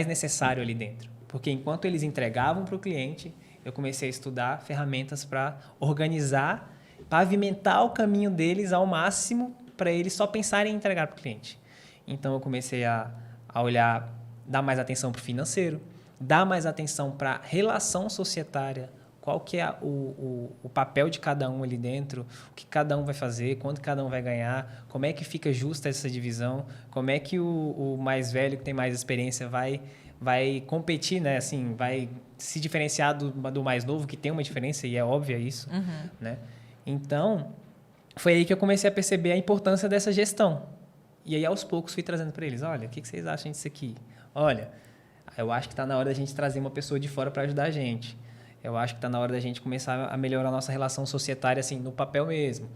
necessário ali dentro. Porque enquanto eles entregavam para o cliente, eu comecei a estudar ferramentas para organizar, pavimentar o caminho deles ao máximo para eles só pensarem em entregar para o cliente. Então, eu comecei a olhar, dar mais atenção para o financeiro, dar mais atenção para a relação societária, qual que é o papel de cada um ali dentro, o que cada um vai fazer, quanto cada um vai ganhar, como é que fica justa essa divisão, como é que o mais velho, que tem mais experiência, vai competir, né? Assim, vai se diferenciar do mais novo, que tem uma diferença, e é óbvia isso. Né? Então, foi aí que eu comecei a perceber a importância dessa gestão. E aí, aos poucos, fui trazendo para eles, olha, o que vocês acham disso aqui? Olha, eu acho que está na hora da gente trazer uma pessoa de fora para ajudar a gente. Eu acho que está na hora da gente começar a melhorar a nossa relação societária, assim, no papel mesmo.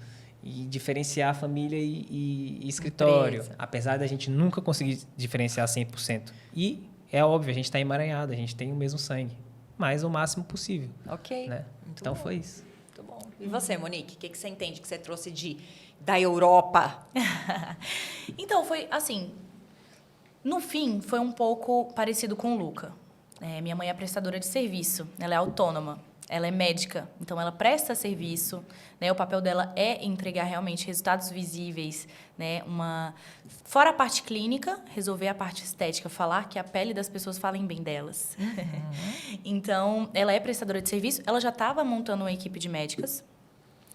e diferenciar família e escritório. Empresa. Apesar da gente nunca conseguir diferenciar 100%. E é óbvio, a gente está emaranhado, a gente tem o mesmo sangue. Mas o máximo possível. Ok. Né? Muito Então bom. foi isso. Muito bom. E você, Monique, o que você entende que você trouxe da Europa? Então, foi assim, no fim, foi um pouco parecido com o Luca. Minha mãe é prestadora de serviço, ela é autônoma, ela é médica, então ela presta serviço, né? O papel dela é entregar realmente resultados visíveis, né? Fora a parte clínica, resolver a parte estética, falar que a pele das pessoas falem bem delas. Então, ela é prestadora de serviço, ela já estava montando uma equipe de médicas,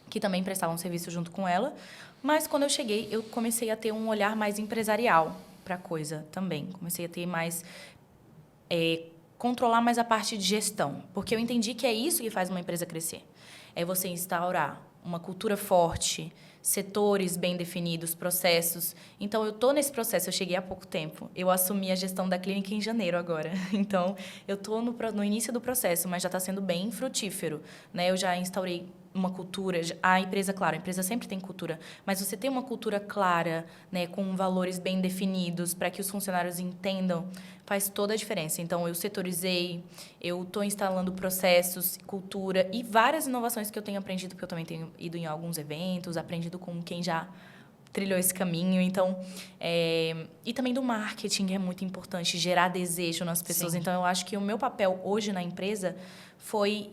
que também prestavam serviço junto com ela, mas quando eu cheguei, eu comecei a ter um olhar mais empresarial para a coisa também. Comecei a ter mais... controlar mais a parte de gestão, porque eu entendi que é isso que faz uma empresa crescer. É você instaurar uma cultura forte, setores bem definidos, processos. Então, eu estou nesse processo, eu cheguei há pouco tempo. Eu assumi a gestão da clínica em janeiro agora. Então, eu estou no início do processo, mas já está sendo bem frutífero, né? Eu já instaurei uma cultura, a empresa sempre tem cultura, mas você tem uma cultura clara, né, com valores bem definidos, para que os funcionários entendam, faz toda a diferença. Então, eu setorizei, eu estou instalando processos, cultura e várias inovações que eu tenho aprendido, porque eu também tenho ido em alguns eventos, aprendido com quem já trilhou esse caminho. Então, e também do marketing, é muito importante, gerar desejo nas pessoas. Sim. Então, eu acho que o meu papel hoje na empresa foi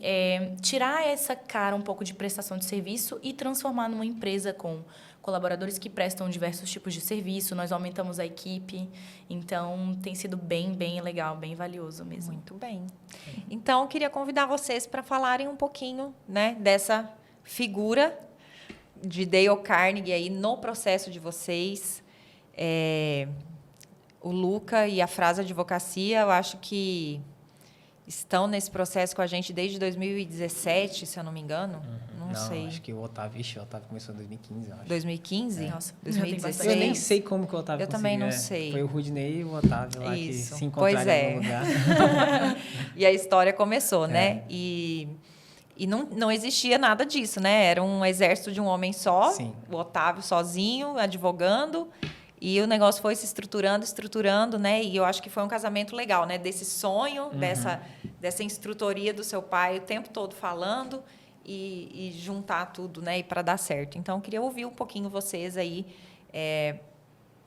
tirar essa cara um pouco de prestação de serviço e transformar numa empresa com colaboradores que prestam diversos tipos de serviço. Nós aumentamos a equipe, então tem sido bem, bem legal, bem valioso mesmo. Muito bem. Então, eu queria convidar vocês para falarem um pouquinho, né, dessa figura de Dale Carnegie aí no processo de vocês. O Luca e a Frasa Advocacia, eu acho que estão nesse processo com a gente desde 2017, se eu não me engano. Não sei. Acho que o Otávio começou em 2015, eu acho. 2015? Nossa, 2016? Eu nem sei como que o Otávio Eu também não conseguiu, sei. Foi o Rudney e o Otávio lá Isso. que se Pois encontraram em algum lugar. E a história começou, né? E não existia nada disso, né? Era um exército de um homem só, Sim. o Otávio sozinho, advogando, e o negócio foi se estruturando, né? E eu acho que foi um casamento legal, né? Desse sonho, dessa instrutoria do seu pai o tempo todo falando e juntar tudo, né? E para dar certo. Então, eu queria ouvir um pouquinho vocês aí,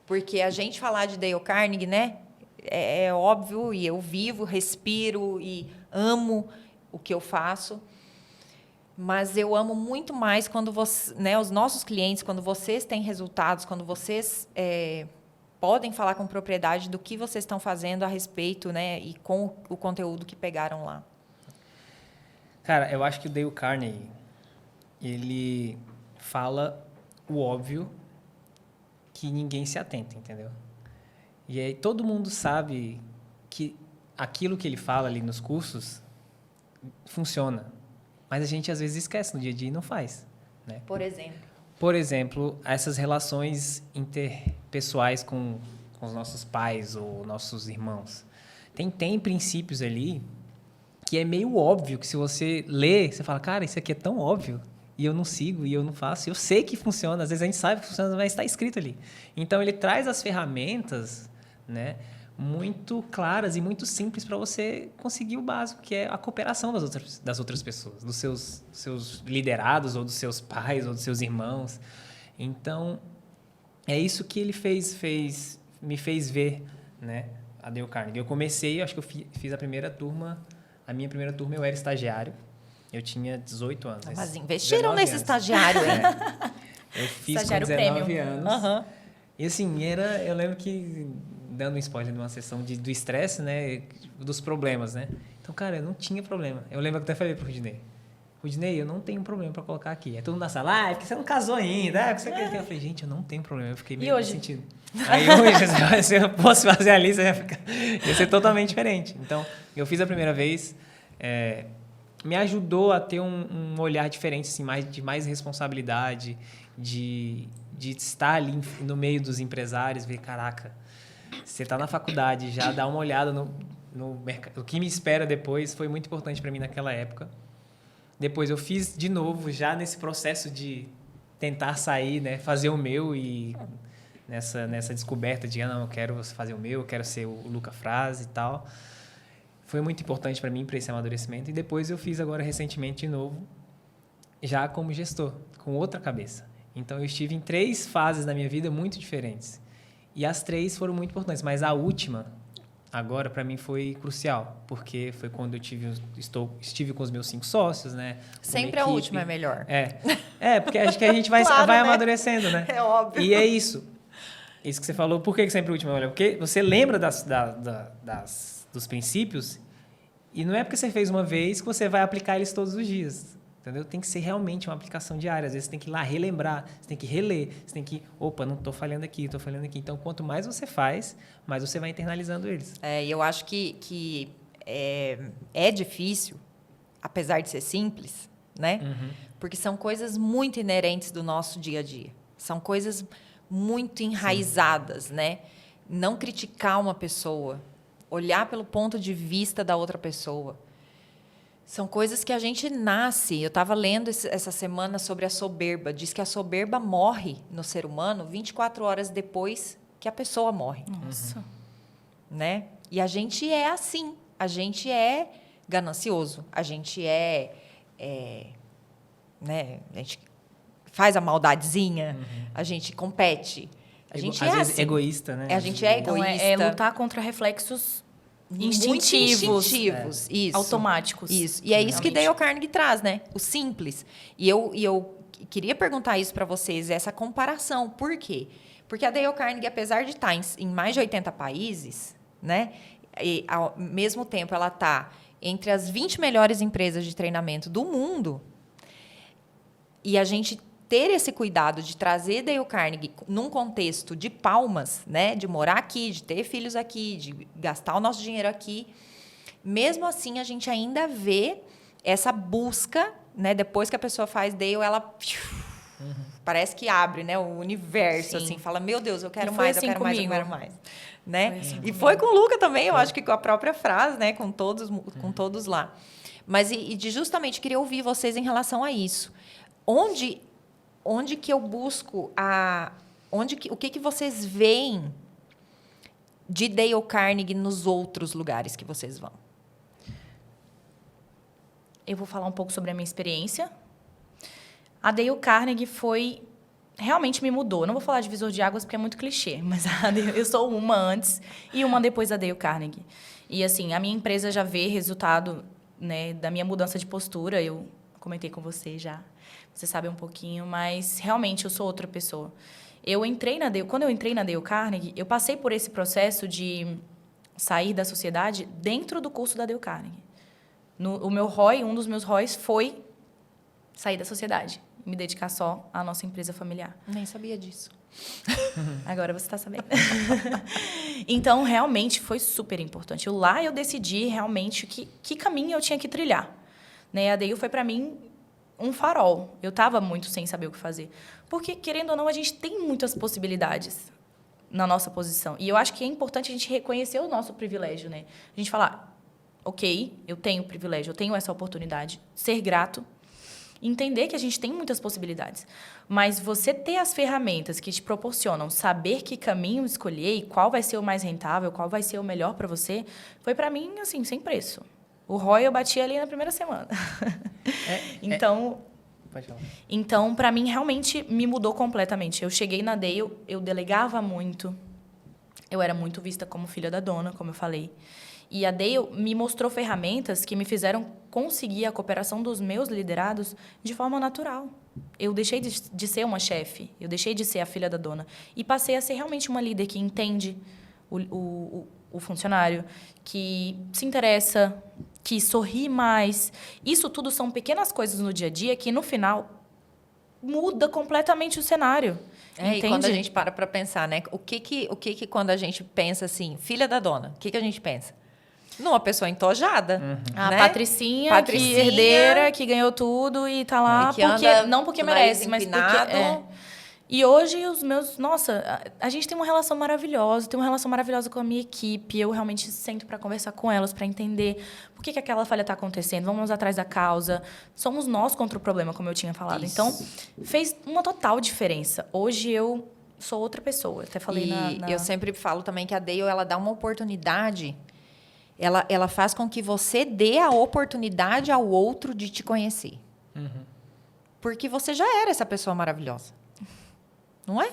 porque a gente falar de Dale Carnegie, né? É óbvio, e eu vivo, respiro e amo o que eu faço. Mas eu amo muito mais quando os nossos clientes, quando vocês têm resultados, quando vocês podem falar com propriedade do que vocês estão fazendo a respeito, né, e com o conteúdo que pegaram lá. Cara, eu acho que o Dale Carnegie, ele fala o óbvio que ninguém se atenta, entendeu? E aí todo mundo sabe que aquilo que ele fala ali nos cursos funciona. Mas a gente, às vezes, esquece no dia a dia e não faz. Né? Por exemplo, essas relações interpessoais com os nossos pais ou nossos irmãos. Tem princípios ali que é meio óbvio, que se você lê, você fala, cara, isso aqui é tão óbvio, e eu não sigo, e eu não faço. Eu sei que funciona, às vezes a gente sabe que funciona, mas está escrito ali. Então, ele traz as ferramentas, né, muito claras e muito simples para você conseguir o básico, que é a cooperação das outras pessoas, dos seus liderados, ou dos seus pais, ou dos seus irmãos. Então, é isso que ele me fez ver, né, a Dale Carnegie. Eu comecei, acho que eu fiz a minha primeira turma eu era estagiário, eu tinha 18 anos. Mas investiram nesse estagiário, hein? Eu fiz Estagiário com 19 prêmio. anos. E assim, eu lembro que, dando um spoiler de uma sessão do estresse, né, dos problemas, né? Então, cara, eu não tinha problema. Eu lembro que eu até falei pro Rudney, eu não tenho problema para colocar aqui. É todo mundo na sala, porque você não casou ainda, porque você quer. Eu falei, gente, eu não tenho problema. Eu fiquei meio nesse sentido. Aí hoje, se eu fosse fazer a lista, ia ser totalmente diferente. Então, eu fiz a primeira vez, me ajudou a ter um olhar diferente, assim, de mais responsabilidade, de estar ali no meio dos empresários, ver, caraca, você está na faculdade, já dá uma olhada no mercado. O que me espera depois foi muito importante para mim naquela época. Depois eu fiz de novo, já nesse processo de tentar sair, né? Fazer o meu e nessa descoberta de, não, eu quero fazer o meu, eu quero ser o Luca Frase e tal. Foi muito importante para mim, para esse amadurecimento. E depois eu fiz agora recentemente de novo, já como gestor, com outra cabeça. Então, eu estive em 3 fases da minha vida muito diferentes. E as 3 foram muito importantes, mas a última, agora, para mim, foi crucial, porque foi quando eu estive com os meus 5 sócios, né? Sempre a última é melhor. Porque acho que a gente vai, Claro, vai né? amadurecendo, né? É óbvio. E é isso. Isso que você falou, por que sempre a última é melhor? Porque você lembra dos princípios e não é porque você fez uma vez que você vai aplicar eles todos os dias. Entendeu? Tem que ser realmente uma aplicação diária. Às vezes você tem que ir lá relembrar, você tem que reler, você tem que... Opa, não estou falhando aqui, estou falhando aqui. Então, quanto mais você faz, mais você vai internalizando eles. E eu acho que é difícil, apesar de ser simples, né? Porque são coisas muito inerentes do nosso dia a dia. São coisas muito enraizadas, né? Não criticar uma pessoa, olhar pelo ponto de vista da outra pessoa. São coisas que a gente nasce. Eu estava lendo essa semana sobre a soberba. Diz que a soberba morre no ser humano 24 horas depois que a pessoa morre. Nossa. Né? E a gente é assim. A gente é ganancioso. A gente né? A gente faz a maldadezinha. A gente compete. A gente às vezes assim. Egoísta, né? A gente é Então, egoísta. é lutar contra reflexos instintivos, Muito instintivos. Isso. automáticos. Isso. E é isso que Realmente. Dale Carnegie traz, né? O simples. E eu queria perguntar isso para vocês, essa comparação. Por quê? Porque a Dale Carnegie, apesar de estar em mais de 80 países, né? E, ao mesmo tempo, ela está entre as 20 melhores empresas de treinamento do mundo. E a gente ter esse cuidado de trazer Dale Carnegie num contexto de Palmas, né, de morar aqui, de ter filhos aqui, de gastar o nosso dinheiro aqui, mesmo assim a gente ainda vê essa busca, né, depois que a pessoa faz Dale, ela parece que abre, né, o universo, Sim. assim, fala, meu Deus, eu quero E foi mais, assim eu quero mais, eu comigo. quero mais, né? Foi assim E comigo. foi com o Luca também, eu acho que com a própria frase, né, com todos lá. Mas justamente queria ouvir vocês em relação a isso. Onde que eu busco o que vocês veem de Dale Carnegie nos outros lugares que vocês vão? Eu vou falar um pouco sobre a minha experiência. A Dale Carnegie realmente me mudou. Eu não vou falar de divisor de águas porque é muito clichê, mas eu sou uma antes e uma depois da Dale Carnegie. E assim, a minha empresa já vê resultado, né, da minha mudança de postura. Eu comentei com você já. Você sabe um pouquinho, mas realmente eu sou outra pessoa. Quando eu entrei na Dale Carnegie, eu passei por esse processo de sair da sociedade dentro do curso da Dale Carnegie. O meu ROI, um dos meus ROIs foi sair da sociedade e me dedicar só à nossa empresa familiar. Nem sabia disso. Agora você está sabendo. Então, realmente, foi super importante. Lá eu decidi realmente que caminho eu tinha que trilhar. Né? A Dale foi, para mim, um farol. Eu estava muito sem saber o que fazer. Porque, querendo ou não, a gente tem muitas possibilidades na nossa posição. E eu acho que é importante a gente reconhecer o nosso privilégio, né? A gente falar, ok, eu tenho privilégio, eu tenho essa oportunidade, ser grato, entender que a gente tem muitas possibilidades. Mas você ter as ferramentas que te proporcionam saber que caminho escolher e qual vai ser o mais rentável, qual vai ser o melhor para você, foi, para mim, assim, sem preço. O ROI eu bati ali na primeira semana. Pode falar. Então, para mim, realmente me mudou completamente. Eu cheguei na Dale, eu delegava muito. Eu era muito vista como filha da dona, como eu falei. E a Dale me mostrou ferramentas que me fizeram conseguir a cooperação dos meus liderados de forma natural. Eu deixei de ser uma chefe, eu deixei de ser a filha da dona. E passei a ser realmente uma líder que entende o funcionário, que se interessa, que sorri mais. Isso tudo são pequenas coisas no dia a dia que, no final, muda completamente o cenário. E quando a gente para pensar, né? O que quando a gente pensa assim, filha da dona, o que a gente pensa? Numa pessoa entojada. A né? Patricinha, que herdeira, que ganhou tudo e tá lá, E que anda não porque com o nariz merece, mas empinado. porque... E hoje os meus... Nossa, a gente tem uma relação maravilhosa, tem uma relação maravilhosa com a minha equipe. Eu realmente sento para conversar com elas, para entender por que aquela falha está acontecendo. Vamos atrás da causa. Somos nós contra o problema, como eu tinha falado. Isso. Então, fez uma total diferença. Hoje eu sou outra pessoa. Até falei Eu sempre falo também que a Dale, ela dá uma oportunidade, ela faz com que você dê a oportunidade ao outro de te conhecer. Porque você já era essa pessoa maravilhosa. Não é?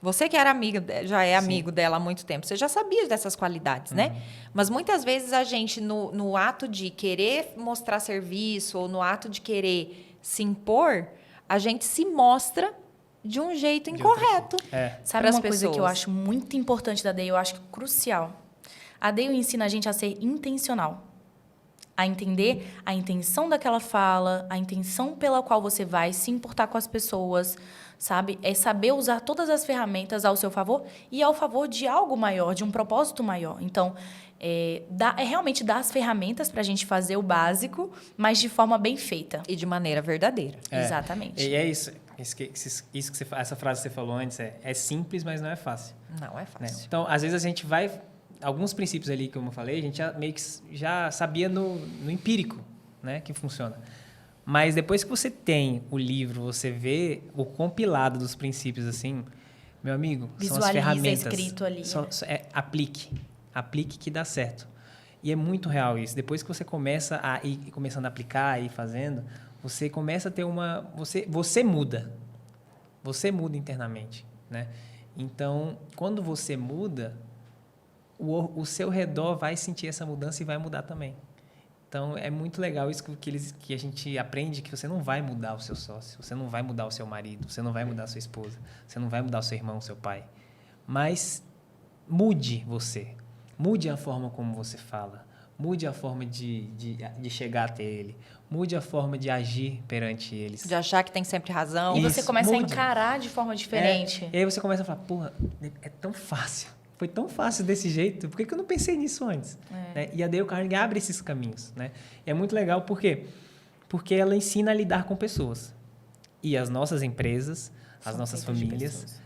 Você que era amiga, já é amigo dela há muito tempo, você já sabia dessas qualidades, né? Mas muitas vezes a gente, no ato de querer mostrar serviço ou no ato de querer se impor, a gente se mostra de um jeito incorreto. Sabe pras uma coisa que eu pessoas. acho muito importante da Dale, eu acho crucial? A Dale ensina a gente a ser intencional. A entender a intenção daquela fala, a intenção pela qual você vai se importar com as pessoas, sabe? É saber usar todas as ferramentas ao seu favor e ao favor de algo maior, de um propósito maior. Então, é realmente dar as ferramentas para a gente fazer o básico, mas de forma bem feita. E de maneira verdadeira. Exatamente. E é isso. Essa frase que você falou antes é simples, mas não é fácil. Não é Né? fácil. Então, às vezes a gente vai... Alguns princípios ali, como eu falei, a gente já meio que já sabia no empírico, né, que funciona. Mas depois que você tem o livro, você vê o compilado dos princípios assim, meu amigo, são as Visualiza ferramentas. escrito ali. Aplique. Aplique que dá certo. E é muito real isso. Depois que você começa a ir começando a aplicar e fazendo, você começa a ter você muda. Você muda internamente, né? Então, quando você muda, o seu redor vai sentir essa mudança e vai mudar também. Então, é muito legal isso que a gente aprende, que você não vai mudar o seu sócio, você não vai mudar o seu marido, você não vai mudar a sua esposa, você não vai mudar o seu irmão, o seu pai. Mas mude você. Mude a forma como você fala. Mude a forma de chegar até ele. Mude a forma de agir perante eles. De achar que tem sempre razão. E você Isso, começa mude. a encarar de forma diferente. E aí você começa a falar, porra, é tão fácil. Foi tão fácil desse jeito, por que eu não pensei nisso antes? Né? E a Dale Carnegie abre esses caminhos. Né? E é muito legal, por quê? Porque ela ensina a lidar com pessoas. E as nossas empresas, as nossas famílias,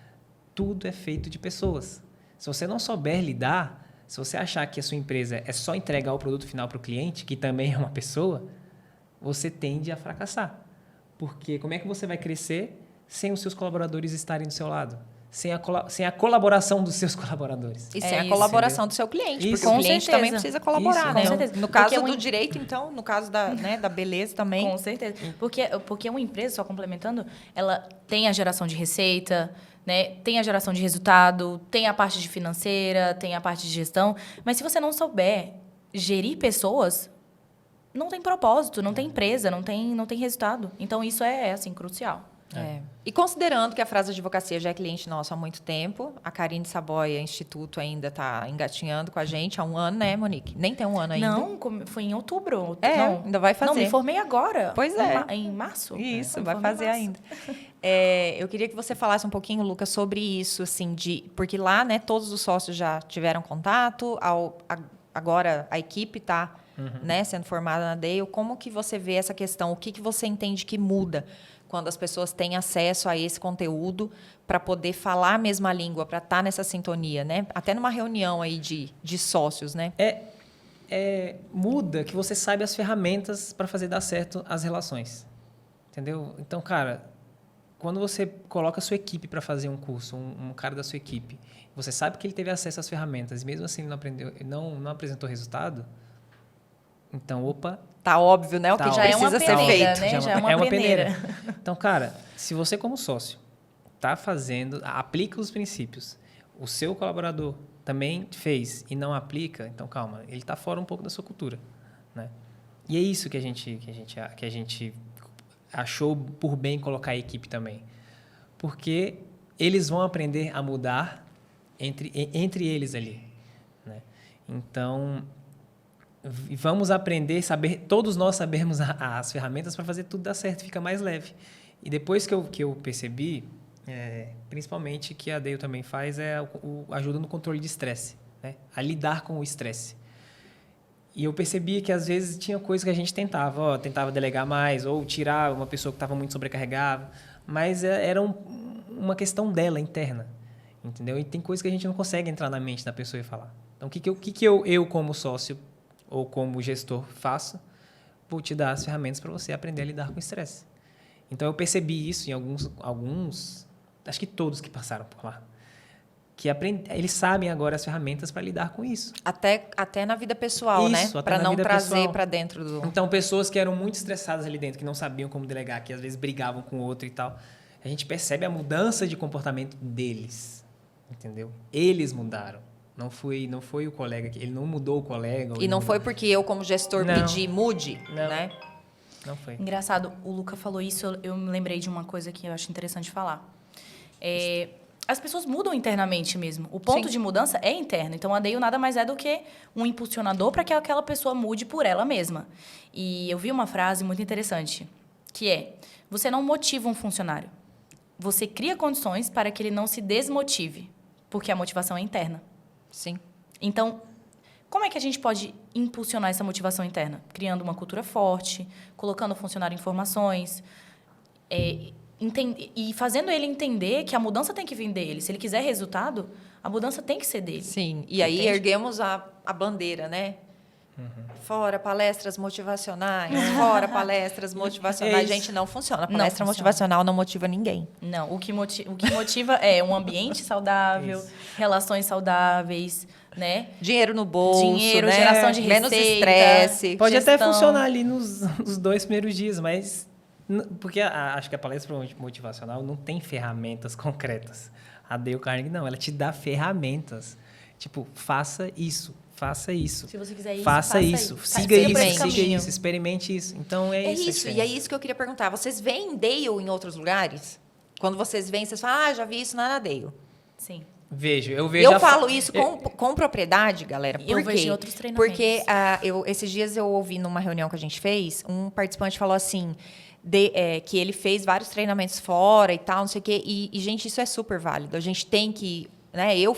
tudo é feito de pessoas. Se você não souber lidar, se você achar que a sua empresa é só entregar o produto final para o cliente, que também é uma pessoa, você tende a fracassar. Porque como é que você vai crescer sem os seus colaboradores estarem do seu lado? Sem a colaboração dos seus colaboradores. E sem a isso, colaboração do seu cliente. Isso. Porque o Com cliente certeza. também precisa colaborar, Isso, né? com certeza. No caso Porque do direito, então, no caso da beleza também. Com certeza. Porque uma empresa, só complementando, ela tem a geração de receita, né? Tem a geração de resultado, tem a parte de financeira, tem a parte de gestão. Mas se você não souber gerir pessoas, não tem propósito, não tem empresa, não tem resultado. Então, isso é assim, crucial. E considerando que a Frase Advocacia já é cliente nosso há muito tempo, a Karine Saboia Instituto ainda está engatinhando com a gente há um ano, né, Monique? Nem tem um ano ainda. Não, foi em outubro. É, ainda vai fazer. Não, me formei agora. Pois é. Em março. Isso, Me vai formei em fazer março. ainda. Eu queria que você falasse um pouquinho, Lucas, sobre isso, assim, porque lá, né, todos os sócios já tiveram contato, agora a equipe está né, sendo formada na Dale. Como que você vê essa questão? O que você entende que muda quando as pessoas têm acesso a esse conteúdo para poder falar a mesma língua, para estar nessa sintonia, né? Até numa reunião aí de sócios, né? Muda que você saiba as ferramentas para fazer dar certo as relações. Entendeu? Então, cara, quando você coloca a sua equipe para fazer um curso, um cara da sua equipe, você sabe que ele teve acesso às ferramentas e mesmo assim ele não aprendeu, não apresentou resultado, então, opa... Tá óbvio, né? O Tá que já óbvio. precisa ser peneira, feito. né? Já é uma peneira. Então, cara, se você como sócio está fazendo, aplica os princípios, o seu colaborador também fez e não aplica, então calma, ele está fora um pouco da sua cultura, né? E é isso que a gente achou por bem colocar a equipe também, porque eles vão aprender a mudar entre eles ali, né? Então vamos aprender, todos nós sabemos as ferramentas para fazer tudo dar certo, fica mais leve. E depois que eu percebi, principalmente que a Dale também faz, ajuda no controle de estresse, né? A lidar com o estresse. E eu percebi que às vezes tinha coisa que a gente tentava delegar mais, ou tirar uma pessoa que estava muito sobrecarregada, mas era um uma questão dela interna, entendeu? E tem coisas que a gente não consegue entrar na mente da pessoa e falar. Então, o que eu como sócio ou como gestor faço? Vou te dar as ferramentas para você aprender a lidar com o estresse. Então, eu percebi isso em alguns, acho que todos que passaram por lá, que eles sabem agora as ferramentas para lidar com isso. Até na vida pessoal, né? Para não trazer para dentro do... Então, pessoas que eram muito estressadas ali dentro, que não sabiam como delegar, que às vezes brigavam com o outro e tal, a gente percebe a mudança de comportamento deles, entendeu? Eles mudaram. Não foi o colega, ele não mudou o colega. E não foi porque eu, como gestor, pedi mude, né? Não foi. Engraçado, o Luca falou isso, eu me lembrei de uma coisa que eu acho interessante falar. As pessoas mudam internamente mesmo. O ponto de mudança é interno. Então, a Dale nada mais é do que um impulsionador para que aquela pessoa mude por ela mesma. E eu vi uma frase muito interessante, que é: você não motiva um funcionário. Você cria condições para que ele não se desmotive, porque a motivação é interna. Sim. Então, como é que a gente pode impulsionar essa motivação interna? Criando uma cultura forte, colocando o funcionário em formações, e fazendo ele entender que a mudança tem que vir dele. Se ele quiser resultado, a mudança tem que ser dele. Sim, e aí erguemos a bandeira, né? Fora palestras motivacionais, fora palestras motivacionais. Gente, não funciona. A palestra motivacional não motiva ninguém. Não, o que motiva é um ambiente saudável, relações saudáveis, né? Dinheiro no bolso, dinheiro, né? geração de receita, menos estresse. Pode gestão. até funcionar ali nos 2 primeiros dias, mas... Porque acho que a palestra motivacional não tem ferramentas concretas. A Dale Carnegie, não. Ela te dá ferramentas. Tipo, faça isso. Faça isso. Se você quiser isso, faça isso. Siga isso, experimente isso. Então, é isso. E é isso que eu queria perguntar. Vocês veem Dale em outros lugares? Quando vocês veem, vocês falam, já vi isso na Dale. Sim. Eu vejo. Eu falo isso com propriedade, galera. Por eu quê? vejo em outros treinamentos. Porque esses dias eu ouvi numa reunião que a gente fez, um participante falou assim... que ele fez vários treinamentos fora e tal, não sei o quê. E, gente, isso é super válido. A gente tem que... Né, eu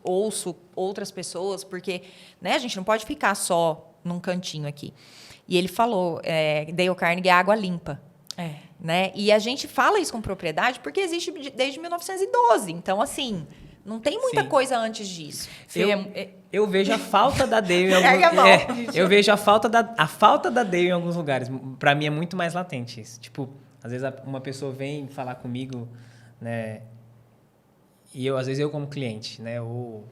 ouço outras pessoas, porque a gente não pode ficar só num cantinho aqui. E ele falou, Dale Carnegie é água limpa. Né? E a gente fala isso com propriedade porque existe desde 1912. Então, assim... Não tem muita coisa antes disso. Eu vejo a falta da Dale em alguns eu vejo a falta da Dale em alguns lugares. Para mim é muito mais latente isso. Tipo, às vezes uma pessoa vem falar comigo, né? E às vezes eu como cliente, né? Ou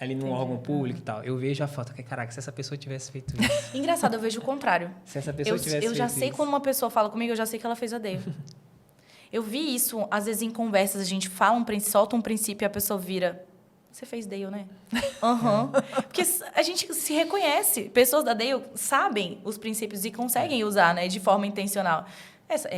ali num órgão público e tal. Eu vejo a falta. Caraca, se essa pessoa tivesse feito isso. Engraçado, eu vejo o contrário. Se essa pessoa tivesse feito isso. Eu já sei quando uma pessoa fala comigo, eu já sei que ela fez a Dale. Eu vi isso, às vezes, em conversas, a gente solta um princípio e a pessoa vira... Você fez Dale, né? Porque a gente se reconhece. Pessoas da Dale sabem os princípios e conseguem usar, né, de forma intencional.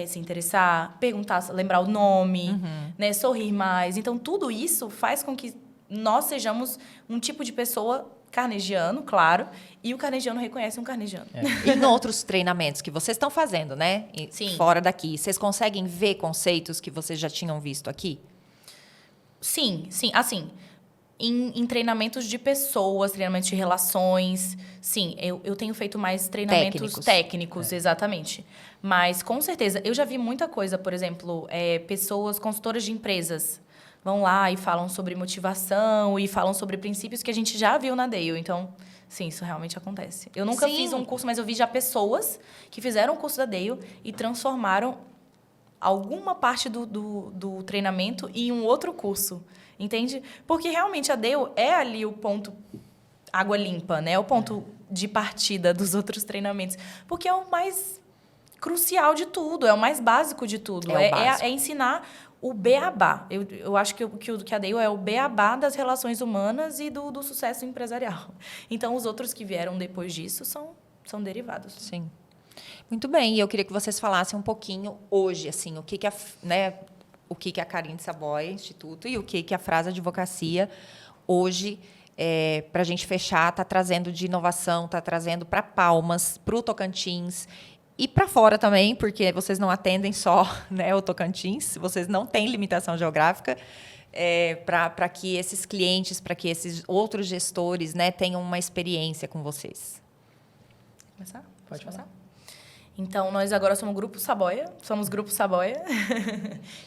Se interessar, perguntar, lembrar o nome, né, sorrir mais. Então, tudo isso faz com que nós sejamos um tipo de pessoa carnegiano, claro, e o carnegiano reconhece um carnegiano. E em outros treinamentos que vocês estão fazendo, né? Sim. Fora daqui, vocês conseguem ver conceitos que vocês já tinham visto aqui? Sim. Assim, em treinamentos de pessoas, treinamentos de relações, sim, eu tenho feito mais treinamentos técnicos, exatamente. Mas, com certeza, eu já vi muita coisa, por exemplo, pessoas, consultoras de empresas, vão lá e falam sobre motivação e falam sobre princípios que a gente já viu na Dale. Então, sim, isso realmente acontece. Eu nunca fiz um curso, mas eu vi já pessoas que fizeram o curso da Dale e transformaram alguma parte do treinamento em um outro curso. Entende? Porque, realmente, a Dale é ali o ponto água limpa, né? É o ponto de partida dos outros treinamentos. Porque é o mais crucial de tudo, é o mais básico de tudo. É ensinar o beabá. Eu acho que a Dale é o beabá das relações humanas e do sucesso empresarial. Então, os outros que vieram depois disso são derivados. Sim. Muito bem. E eu queria que vocês falassem um pouquinho hoje, assim, o que a Carine Savoy Instituto e o que a Frasa Advocacia hoje, para a gente fechar, está trazendo de inovação, está trazendo para Palmas, para o Tocantins e para fora também, porque vocês não atendem só, né, o Tocantins, vocês não têm limitação geográfica, para que esses clientes, para que esses outros gestores, né, tenham uma experiência com vocês. Começar? Pode falar. Então, nós agora somos Grupo Saboia.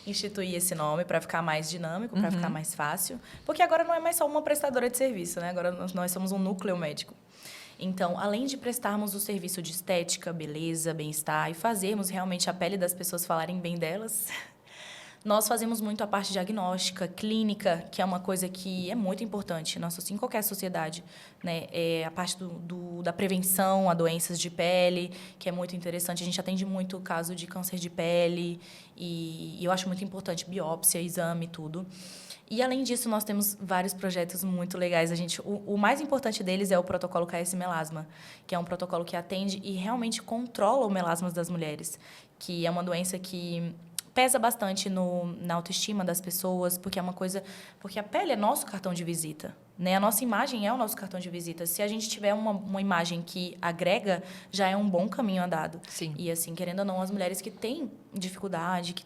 Instituir esse nome para ficar mais dinâmico, para ficar mais fácil. Porque agora não é mais só uma prestadora de serviço, né? Agora nós somos um núcleo médico. Então, além de prestarmos o serviço de estética, beleza, bem-estar e fazermos realmente a pele das pessoas falarem bem delas, nós fazemos muito a parte diagnóstica, clínica, que é uma coisa que é muito importante em qualquer sociedade, né? É a parte da prevenção a doenças de pele, que é muito interessante. A gente atende muito caso de câncer de pele e eu acho muito importante biópsia, exame, tudo. E, além disso, nós temos vários projetos muito legais. O mais importante deles é o protocolo KS Melasma, que é um protocolo que atende e realmente controla o melasma das mulheres, que é uma doença que pesa bastante na autoestima das pessoas, porque a pele é nosso cartão de visita, né? A nossa imagem é o nosso cartão de visita. Se a gente tiver uma imagem que agrega, já é um bom caminho andado. Sim. E, assim, querendo ou não, as mulheres que têm dificuldade, que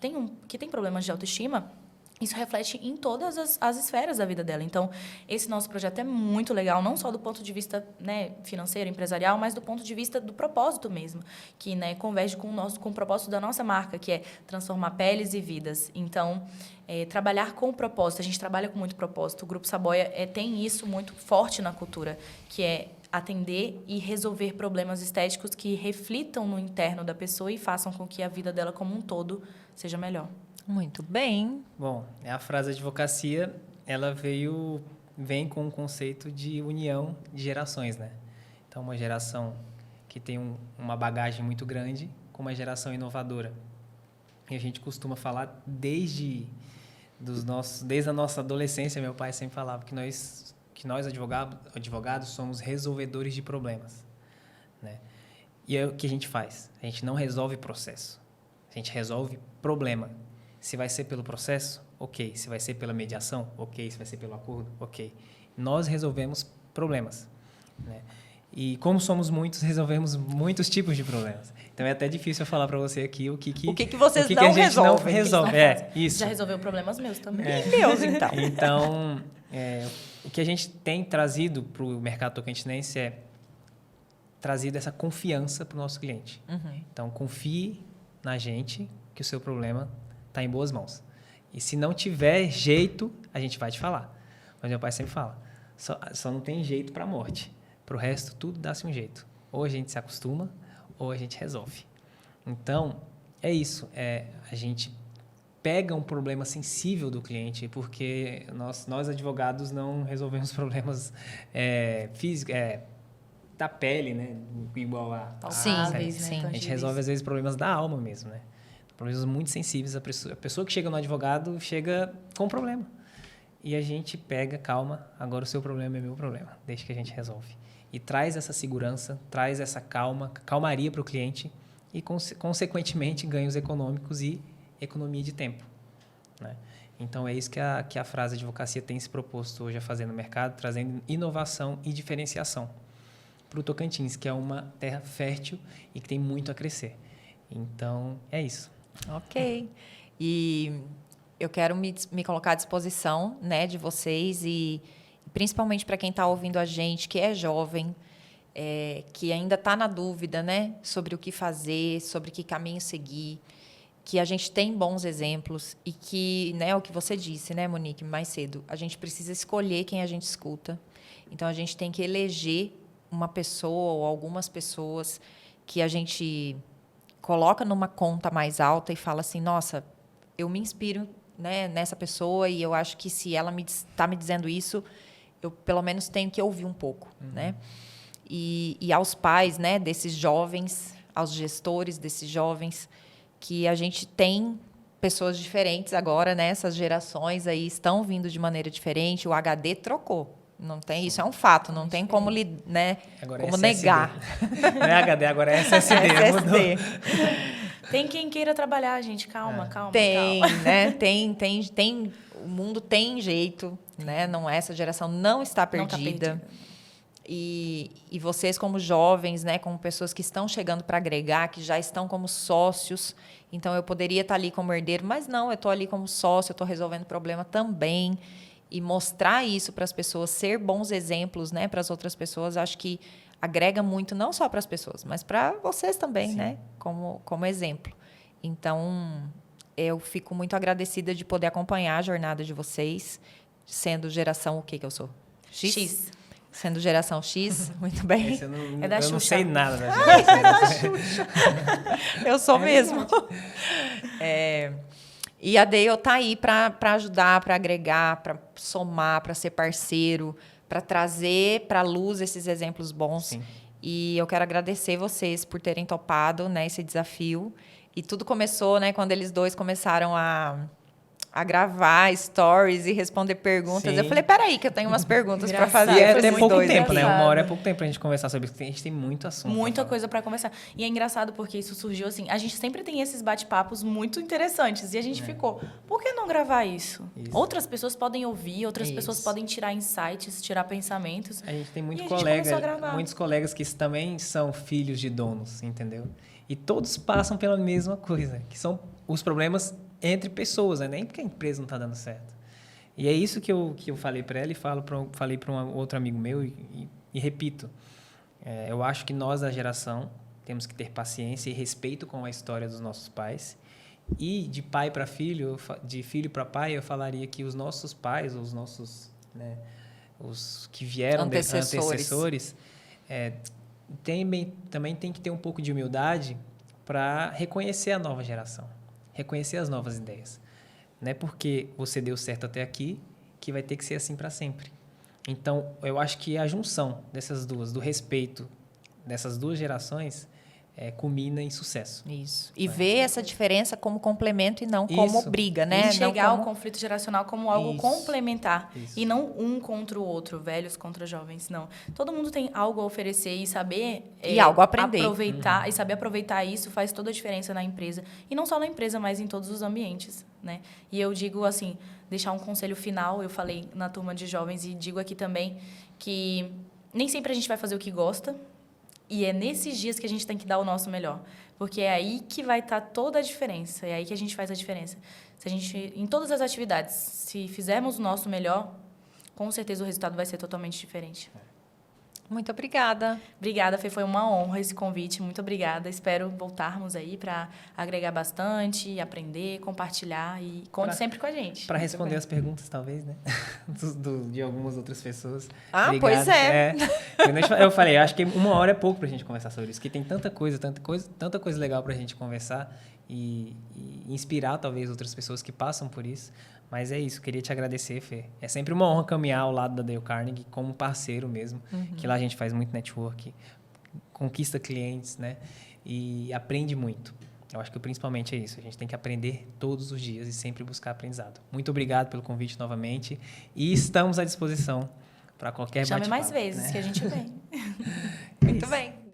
têm problemas de autoestima, isso reflete em todas as esferas da vida dela. Então, esse nosso projeto é muito legal, não só do ponto de vista, né, financeiro, empresarial, mas do ponto de vista do propósito mesmo, que, né, converge com o propósito da nossa marca, que é transformar peles e vidas. Então, trabalhar com o propósito. A gente trabalha com muito propósito. O Grupo Saboia tem isso muito forte na cultura, que é atender e resolver problemas estéticos que reflitam no interno da pessoa e façam com que a vida dela como um todo seja melhor. Muito bem. Bom, a frase advocacia, ela vem com o conceito de união de gerações, né? Então, uma geração que tem uma bagagem muito grande com uma geração inovadora. E a gente costuma falar desde a nossa adolescência, meu pai sempre falava que nós advogados somos resolvedores de problemas, né? E é o que a gente faz. A gente não resolve processo. A gente resolve problema. Se vai ser pelo processo, ok. Se vai ser pela mediação, ok. Se vai ser pelo acordo, ok. Nós resolvemos problemas, né? E como somos muitos, resolvemos muitos tipos de problemas. Então, é até difícil eu falar para você aqui o que vocês não não a gente resolvem. não resolve. Isso. Já resolveu problemas meus também. E meus, então. Então, o que a gente tem trazido para o mercado tocantinense é trazido essa confiança para o nosso cliente. Uhum. Então, confie na gente que o seu problema está em boas mãos. E se não tiver jeito, a gente vai te falar. Mas meu pai sempre fala, só não tem jeito para a morte. Para o resto, tudo dá-se um jeito. Ou a gente se acostuma, ou a gente resolve. Então, é isso. A gente pega um problema sensível do cliente, porque nós advogados não resolvemos problemas físicos, da pele, né? Igual Sim. A gente resolve, às vezes, problemas da alma mesmo, né? Problemas muito sensíveis. A pessoa que chega no advogado chega com um problema. E a gente pega, calma, agora o seu problema é meu problema. Deixa que a gente resolve. E traz essa segurança, traz essa calmaria para o cliente e, consequentemente, ganhos econômicos e economia de tempo, né? Então, é isso que a frase advocacia tem se proposto hoje a fazer no mercado, trazendo inovação e diferenciação para o Tocantins, que é uma terra fértil e que tem muito a crescer. Então, é isso. Ok. E eu quero me colocar à disposição, né, de vocês e principalmente para quem está ouvindo a gente, que é jovem, que ainda está na dúvida, né, sobre o que fazer, sobre que caminho seguir, que a gente tem bons exemplos e que, né, o que você disse, né, Monique, mais cedo, a gente precisa escolher quem a gente escuta. Então, a gente tem que eleger uma pessoa ou algumas pessoas que a gente coloca numa conta mais alta e fala assim, nossa, eu me inspiro, né, nessa pessoa e eu acho que se ela está me dizendo isso, eu pelo menos tenho que ouvir um pouco, né? E aos pais, né, desses jovens, aos gestores desses jovens, que a gente tem pessoas diferentes agora, né? Essas gerações aí estão vindo de maneira diferente, o HD trocou. Não tem, isso é um fato, não tem como, né, agora como é SSD. negar. Não é HD, agora é SSD. SSD. Tem quem queira trabalhar, gente. Calma. Tem, calma. né? Tem. O mundo tem jeito, né? Não, essa geração não está perdida. E vocês, como jovens, né, como pessoas que estão chegando para agregar, que já estão como sócios, então eu poderia estar ali como herdeiro, mas não, eu estou ali como sócio, eu estou resolvendo problema também. E mostrar isso para as pessoas, ser bons exemplos, né, para as outras pessoas, acho que agrega muito não só para as pessoas, mas para vocês também, Sim. né? Como exemplo. Então, eu fico muito agradecida de poder acompanhar a jornada de vocês, sendo geração, o que eu sou? X. Sendo geração X, muito bem. Esse eu não, É da eu não Xuxa. sei nada da gente. Eu sou mesmo. E a Dale tá aí para ajudar, para agregar, para somar, para ser parceiro, para trazer para a luz esses exemplos bons. Sim. E eu quero agradecer vocês por terem topado, né, esse desafio. E tudo começou, né, quando eles dois começaram a gravar stories e responder perguntas. Sim. Eu falei, peraí, que eu tenho umas perguntas para Engraçado. fazer. E é para até esses pouco dois tempo, né? aqui. Uma hora é pouco tempo pra gente conversar sobre isso, porque a gente tem muito assunto. Muita pra coisa para conversar. E é engraçado porque isso surgiu assim. A gente sempre tem esses bate-papos muito interessantes. E a gente ficou, por que não gravar isso? Isso. Outras pessoas podem ouvir, outras Isso. pessoas podem tirar insights, tirar pensamentos. A gente tem E a gente começou a gravar. muitos colegas que também são filhos de donos, entendeu? E todos passam pela mesma coisa, que são os problemas entre pessoas, né? Nem porque a empresa não está dando certo. E é isso que eu falei para ela e falei para um outro amigo meu e repito. Eu acho que nós, da geração, temos que ter paciência e respeito com a história dos nossos pais. E de pai para filho, de filho para pai, eu falaria que os nossos pais, os nossos, né, os que vieram antecessores, também tem que ter um pouco de humildade para reconhecer a nova geração, reconhecer as novas ideias. Não é porque você deu certo até aqui que vai ter que ser assim para sempre. Então, eu acho que a junção dessas duas, do respeito dessas duas gerações, culmina em sucesso. Isso. E ver essa diferença como complemento e não como Isso. briga, né? Enxergar Não como... o conflito geracional como algo Isso. complementar. Isso. E não um contra o outro, velhos contra jovens, não. Todo mundo tem algo a oferecer e saber... E algo a aprender. Aproveitar, e saber aproveitar isso faz toda a diferença na empresa. E não só na empresa, mas em todos os ambientes, né? E eu digo assim, deixar um conselho final, eu falei na turma de jovens e digo aqui também que nem sempre a gente vai fazer o que gosta, e é nesses dias que a gente tem que dar o nosso melhor. Porque é aí que vai estar toda a diferença. É aí que a gente faz a diferença. Se a gente, em todas as atividades, se fizermos o nosso melhor, com certeza o resultado vai ser totalmente diferente. Muito obrigada. Obrigada, Fê. Foi uma honra esse convite. Muito obrigada. Espero voltarmos aí para agregar bastante, aprender, compartilhar e conte sempre com a gente. Para responder as perguntas, talvez, né? De algumas outras pessoas. Ah, Obrigado. pois é. Eu falei, acho que 1 hora é pouco para a gente conversar sobre isso, porque tem tanta coisa legal para a gente conversar e inspirar, talvez, outras pessoas que passam por isso. Mas é isso, queria te agradecer, Fê. É sempre uma honra caminhar ao lado da Dale Carnegie como parceiro mesmo, que lá a gente faz muito network, conquista clientes, né? E aprende muito. Eu acho que principalmente é isso, a gente tem que aprender todos os dias e sempre buscar aprendizado. Muito obrigado pelo convite novamente e estamos à disposição para qualquer Chame bate-papo, mais vezes, né? que a gente vem. Muito bem.